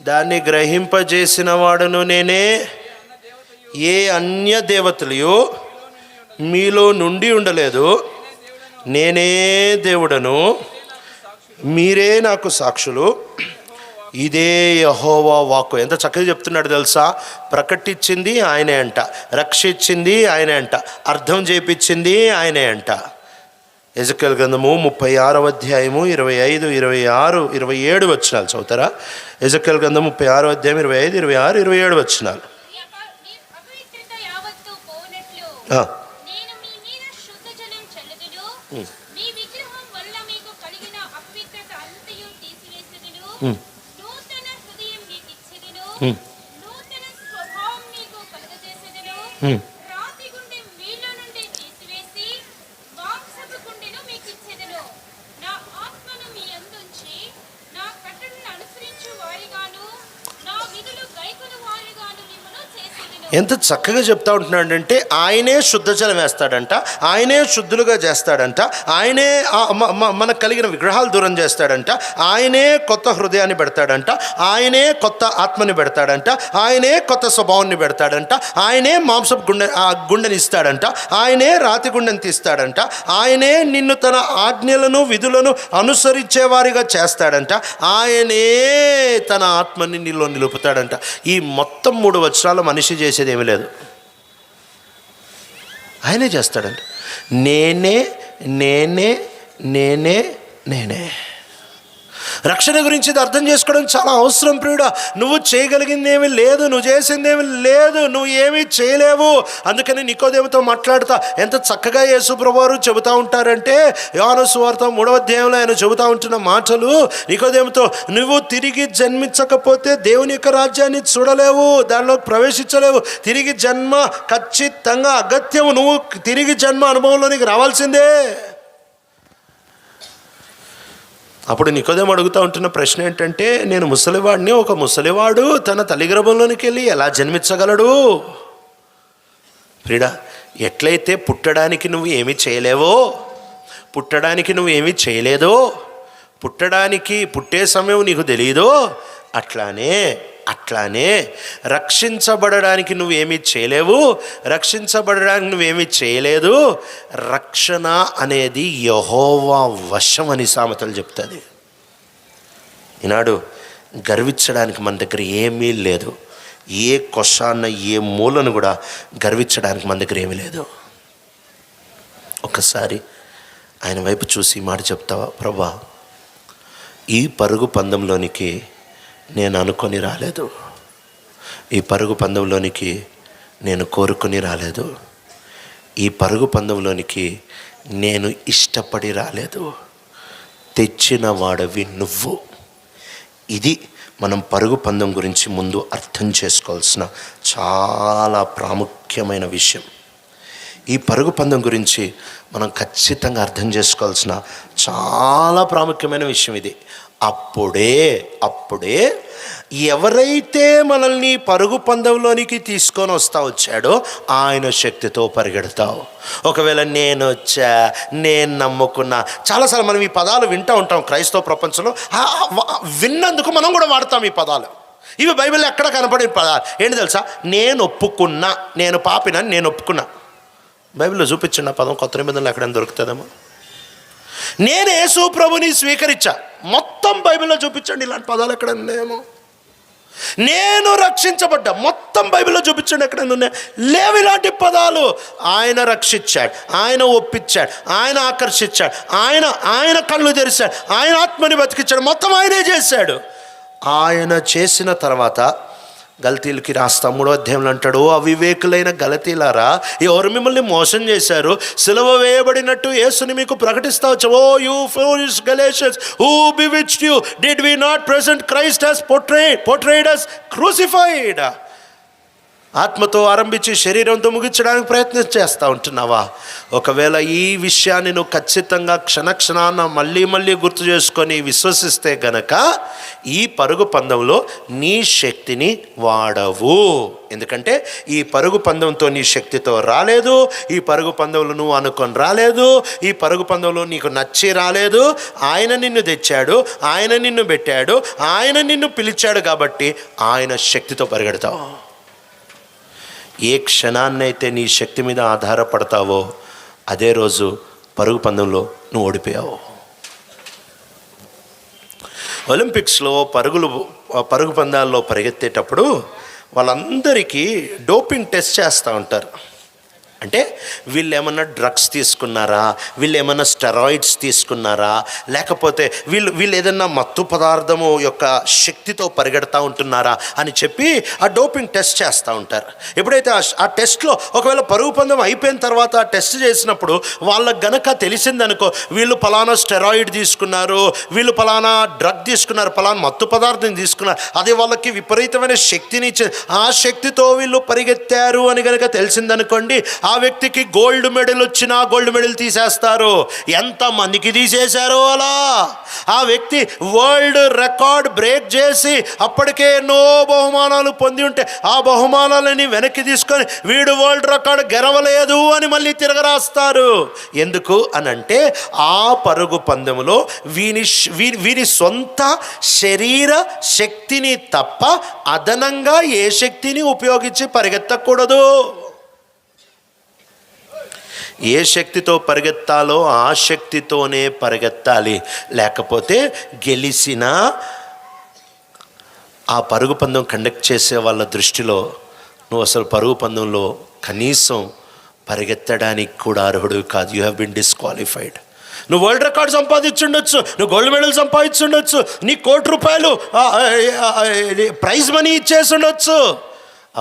దాన్ని గ్రహింపజేసిన వాడను నేనే. ఏ అన్య దేవతలు మీలో నుండి ఉండలేదు, నేనే దేవుడను, మీరే నాకు సాక్షులు. ఇదే యెహోవా వాక్కు. ఎంత చక్కగా చెప్తున్నాడు తెలుసా? ప్రకటించింది ఆయనే అంట, రక్షించింది ఆయనే అంట, అర్థం చేపించింది ఆయనే అంట. ఎజెకియెలు గ్రంథము 36వ అధ్యాయము 25, 26, 27 వచనాలు చదువుతారా? ఎజెకియెలు గ్రంథం 36వ అధ్యాయం 25, 26, 27 వచనాలు. ఎంత చక్కగా చెప్తా ఉంటున్నాడంటే ఆయనే శుద్ధ జలం వేస్తాడంట, ఆయనే శుద్ధులుగా చేస్తాడంట, ఆయనే మనకు కలిగిన విగ్రహాలు దూరం చేస్తాడంట, ఆయనే కొత్త హృదయాన్ని పెడతాడంట, ఆయనే కొత్త ఆత్మని పెడతాడంట, ఆయనే కొత్త స్వభావాన్ని పెడతాడంట, ఆయనే మాంసపు గుండెని ఇస్తాడంట, ఆయనే రాతి గుండెని తీస్తాడంట, ఆయనే నిన్ను తన ఆజ్ఞలను విధులను అనుసరించేవారిగా చేస్తాడంట, ఆయనే తన ఆత్మని నీలో నిలుపుతాడంట. ఈ మొత్తం 3 వచనాలు మనిషి చేసేది ఏమీ లేదు, ఆయనే చేస్తాడంట. నేనే నేనే నేనే నేనే. రక్షణ గురించి ఇది అర్థం చేసుకోవడం చాలా అవసరం ప్రియుడా. నువ్వు చేయగలిగింది ఏమీ లేదు, నువ్వు చేసింది ఏమీ లేదు, నువ్వు ఏమీ చేయలేవు. అందుకని నికోదేముతో మాట్లాడుతా ఎంత చక్కగా యేసు ప్రభువారు చెబుతూ ఉంటారంటే, యోహాను సువార్త 3వ అధ్యాయంలో ఆయన చెబుతూ ఉంటున్న మాటలు, నికోదేముతో నువ్వు తిరిగి జన్మించకపోతే దేవుని యొక్క రాజ్యాన్ని చూడలేవు, దానిలో ప్రవేశించలేవు. తిరిగి జన్మ ఖచ్చితంగా అగత్యము, నువ్వు తిరిగి జన్మ అనుభవంలోనికి రావాల్సిందే. అప్పుడు నికోదేము అడుగుతూ ఉంటున్న ప్రశ్న ఏంటంటే, నేను ముసలివాడిని, ఒక ముసలివాడు తన తల్లి గర్భంలోనికి వెళ్ళి ఎలా జన్మించగలడు? ప్రియుడా, ఎట్లయితే పుట్టడానికి నువ్వు ఏమీ చేయలేవో, పుట్టడానికి నువ్వు ఏమీ చేయలేదో, పుట్టే సమయం నీకు తెలియదో, అట్లానే రక్షించబడడానికి నువ్వేమీ చేయలేవు, రక్షించబడడానికి నువ్వేమీ చేయలేదు. రక్షణ అనేది యెహోవా వశం అని సామెతలు చెప్తుంది. ఈనాడు గర్వించడానికి మన దగ్గర ఏమీ లేదు, ఏ కొశాన్న ఏ మూలను కూడా గర్వించడానికి మన దగ్గర ఏమీ లేదు. ఒక్కసారి ఆయన వైపు చూసి మాట చెప్తావా? ప్రభా, ఈ పరుగు పందెంలోనికి నేను అనుకొని రాలేదు, ఈ పరుగు పందెంలోనికి నేను కోరుకొని రాలేదు, ఈ పరుగు పందెంలోనికి నేను ఇష్టపడి రాలేదు, తెచ్చిన వాడవి నువ్వు. ఇది మనం పరుగు పందెం గురించి ముందు అర్థం చేసుకోవాల్సిన చాలా ప్రాముఖ్యమైన విషయం. ఈ పరుగు పందెం గురించి మనం ఖచ్చితంగా అర్థం చేసుకోవాల్సిన చాలా ప్రాముఖ్యమైన విషయం ఇది. అప్పుడే ఎవరైతే మనల్ని పరుగు పందెంలోనికి తీసుకొని వచ్చాడో ఆయన శక్తితో పరిగెడతావు. ఒకవేళ నేను నమ్ముకున్నా, చాలాసార్లు మనం ఈ పదాలు వింటూ ఉంటాం క్రైస్తవ ప్రపంచంలో. విన్నందుకు మనం కూడా వాడతాం ఈ పదాలు. ఇవి బైబిల్లో ఎక్కడ కనపడిన పదాలు ఏంటి తెలుసా? నేను ఒప్పుకున్నా, నేను పాపినని నేను ఒప్పుకున్నా. బైబిల్లో చూపించిన పదం కొత్త నిబంధనలు ఎక్కడైనా దొరుకుతుందేమో. నేను యేసు ప్రభుని స్వీకరించా, మొత్తం బైబిల్లో చూపించండి ఇలాంటి పదాలు ఎక్కడైనా ఉన్నాయేమో. నేను రక్షించబడ్డా, మొత్తం బైబిల్లో చూపించండి ఎక్కడైనా ఉన్నాయి. లేవు ఇలాంటి పదాలు. ఆయన రక్షించాడు, ఆయన ఒప్పించాడు, ఆయన ఆకర్షించాడు, ఆయన కళ్ళు తెరిచాడు, ఆయన ఆత్మని బతికించాడు, మొత్తం ఆయనే చేశాడు. ఆయన చేసిన తర్వాత గలతీలకి రాస్తా 3వ అధ్యాయంలో అంటాడు, అవివేకులైన గలతీలారా, ఎవరు మిమ్మల్ని మోసం చేశారు? సిలువ వేయబడినట్టు యేసుని మీకు ప్రకటిస్తా వచ్చా. Oh you foolish Galatians, who bewitched you? Did we not present Christ as portrayed as crucified? ఆత్మతో ఆరంభించి శరీరంతో ముగించడానికి ప్రయత్నం చేస్తూ ఉంటున్నావా? ఒకవేళ ఈ విషయాన్ని నువ్వు ఖచ్చితంగా క్షణక్షణాన మళ్ళీ గుర్తు చేసుకొని విశ్వసిస్తే గనక ఈ పరుగు పందెంలో నీ శక్తిని వాడవు. ఎందుకంటే ఈ పరుగు పందెంతో నీ శక్తితో రాలేదు, ఈ పరుగు పందెంలో నువ్వు అనుకొని రాలేదు, ఈ పరుగు పందెంలో నీకు నచ్చి రాలేదు. ఆయన నిన్ను తెచ్చాడు, ఆయన నిన్ను పెట్టాడు, ఆయన నిన్ను పిలిచాడు కాబట్టి ఆయన శక్తితో పరిగెడతావు. ఏ క్షణాన్నైతే నీ శక్తి మీద ఆధారపడతావో అదే రోజు పరుగు పందెంలో నువ్వు ఓడిపోయావు. ఒలింపిక్స్లో పరుగు పందాల్లో పరిగెత్తేటప్పుడు వాళ్ళందరికీ డోపింగ్ టెస్ట్ చేస్తూ ఉంటారు. అంటే వీళ్ళు ఏమన్నా డ్రగ్స్ తీసుకున్నారా, వీళ్ళు ఏమన్నా స్టెరాయిడ్స్ తీసుకున్నారా, లేకపోతే వీళ్ళు ఏదన్నా మత్తు పదార్థము యొక్క శక్తితో పరిగెడతా ఉంటున్నారా అని చెప్పి ఆ డోపింగ్ టెస్ట్ చేస్తూ ఉంటారు. ఎప్పుడైతే ఆ టెస్ట్లో ఒకవేళ పరుగు పందెం అయిపోయిన తర్వాత ఆ టెస్ట్ చేసినప్పుడు వాళ్ళకి గనక తెలిసిందనుకో, వీళ్ళు ఫలానా స్టెరాయిడ్ తీసుకున్నారు, వీళ్ళు ఫలానా డ్రగ్ తీసుకున్నారు, ఫలానా మత్తు పదార్థం తీసుకున్నారు, అది వాళ్ళకి విపరీతమైన శక్తిని ఇచ్చే, ఆ శక్తితో వీళ్ళు పరిగెత్తారు అని కనుక తెలిసిందనుకోండి, ఆ వ్యక్తికి గోల్డ్ మెడల్ వచ్చినా గోల్డ్ మెడల్ తీసేస్తారు. ఎంతమందికి తీసేశారో అలా. ఆ వ్యక్తి వరల్డ్ రికార్డ్ బ్రేక్ చేసి అప్పటికే ఎన్నో బహుమానాలు పొంది ఉంటే ఆ బహుమానాలని వెనక్కి తీసుకొని వీడు వరల్డ్ రికార్డ్ గెలవలేదు అని మళ్ళీ తిరగరాస్తారు. ఎందుకు అనంటే ఆ పరుగు పందెములో వీరి సొంత శరీర శక్తిని తప్ప అదనంగా ఏ శక్తిని ఉపయోగించి పరిగెత్తకూడదు. ఏ శక్తితో పరిగెత్తాలో ఆ శక్తితోనే పరిగెత్తాలి. లేకపోతే గెలిచిన ఆ పరుగు పందెం కండక్ట్ చేసే వాళ్ళ దృష్టిలో నువ్వు అసలు పరుగు పందెంలో కనీసం పరిగెత్తడానికి కూడా అర్హుడు కాదు. You have been disqualified. నువ్వు వరల్డ్ రికార్డ్ సంపాదించుండొచ్చు, నువ్వు గోల్డ్ మెడల్ సంపాదించుండొచ్చు, నీ ₹1,00,00,000 ప్రైజ్ మనీ ఇచ్చేసి ఉండొచ్చు,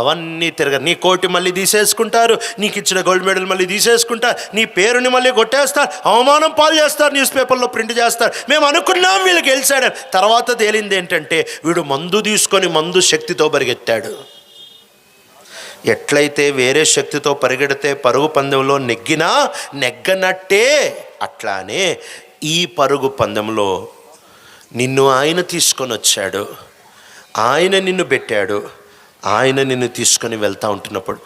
అవన్నీ నీ కోటి మళ్ళీ తీసేసుకుంటారు, నీకు ఇచ్చిన గోల్డ్ మెడల్ మళ్ళీ తీసేసుకుంటారు, నీ పేరుని మళ్ళీ కొట్టేస్తారు, అవమానం పాలు చేస్తారు, న్యూస్ పేపర్లో ప్రింట్ చేస్తారు. మేము అనుకున్నాం వీళ్ళు గెలిచాడు. తర్వాత తేలింది ఏంటంటే వీడు మందు తీసుకొని మందు శక్తితో పరిగెత్తాడు. ఎట్లయితే వేరే శక్తితో పరిగెడితే పరుగు పందెంలో నెగ్గనట్టే, అట్లానే ఈ పరుగు పందెంలో నిన్ను ఆయన తీసుకొని వచ్చాడు, ఆయన నిన్ను పెట్టాడు, ఆయన నిన్ను తీసుకొని వెళ్తూ ఉంటున్నప్పుడు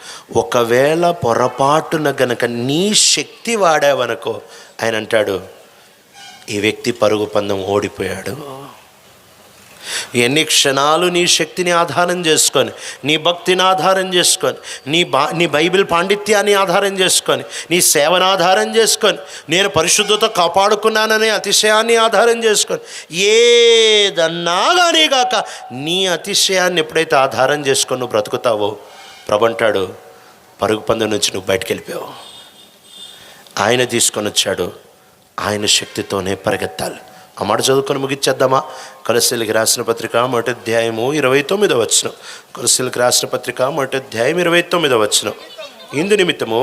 ఒకవేళ పొరపాటున గనక నీ శక్తి వాడావనుకో, ఆయన అంటాడు ఈ వ్యక్తి పరుగు పందెం ఓడిపోయాడు. ఎన్ని క్షణాలు నీ శక్తిని ఆధారం చేసుకొని, నీ భక్తిని ఆధారం చేసుకొని, నీ బైబిల్ పాండిత్యాన్ని ఆధారం చేసుకొని, నీ సేవను ఆధారం చేసుకొని, నేను పరిశుద్ధత కాపాడుకున్నాననే అతిశయాన్ని ఆధారం చేసుకొని, ఏదన్నా కానీ కాక నీ అతిశయాన్ని ఎప్పుడైతే ఆధారం చేసుకొని నువ్వు బ్రతుకుతావో, ప్రభు అంటాడు పరుగు పందెం నుంచి నువ్వు బయటికి వెళ్ళిపోయావు. ఆయన తీసుకొని వచ్చాడు, ఆయన శక్తితోనే పరిగెత్తాలి. ఆ మాట చదువుకొని ముగిచ్చేద్దామా? కొలస్సీలకు రాసిన పత్రిక 1వ అధ్యాయము 29వ వచనం. కొలస్సీలకు రాసిన పత్రిక 1వ అధ్యాయం 29వ వచనం. ఇందు నిమిత్తము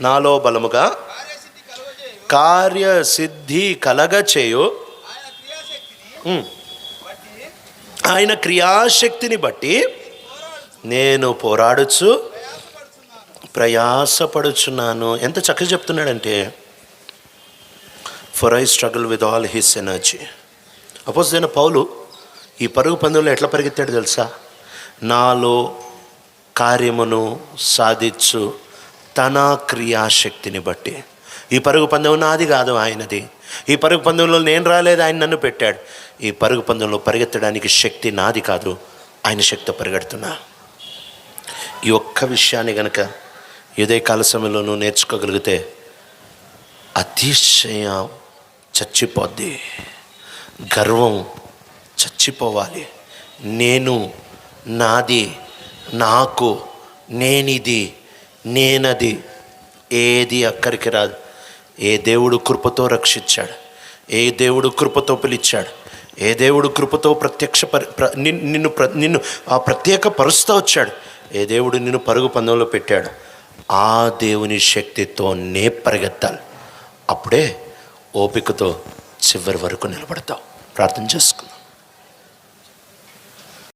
నాలో బలముగా కార్యసిద్ధి కలగచేయు ఆయన క్రియాశక్తిని బట్టి నేను పోరాడుచు ప్రయాసపడుచున్నాను. ఎంత చక్కగా చెప్తున్నాడంటే, for I struggle with all his energy. Opposite Paulu ఈ పరుగు పందెంలో ఎట్లా పరిగెత్తాడు తెలుసా? నాలో కార్యమును సాధించు తన క్రియాశక్తిని బట్టి. ఈ పరుగు పందెం నాది కాదు, ఆయనది. ఈ పరుగు పందెంలో నేను రాలేదు, ఆయన నన్ను పెట్టాడు. ఈ పరుగు పందెంలో పరిగెత్తడానికి శక్తి నాది కాదు, ఆయన శక్తితో పరిగెడుతున్నా. ఈ ఒక్క విషయాన్ని గనక ఉదయకాల సమయంలో నువ్వు నేర్చుకోగలిగితే అతిశయం చచ్చిపోద్ది, గర్వం చచ్చిపోవాలి. నేను, నాది, నాకు, నేనిది, నేనది ఏది అక్కడికి రాదు. ఏ దేవుడు కృపతో రక్షించాడు, ఏ దేవుడు కృపతో పిలిచాడు, ఏ దేవుడు కృపతో నిన్ను ప్రత్యేక పరుస్తూ వచ్చాడు, ఏ దేవుడు నిన్ను పరుగు పందెంలో పెట్టాడు, ఆ దేవుని శక్తితోనే పరిగెత్తాలి. అప్పుడే ఓపికతో చివరి వరకు నిలబడతావు. ప్రార్థన చేసుకుందాం.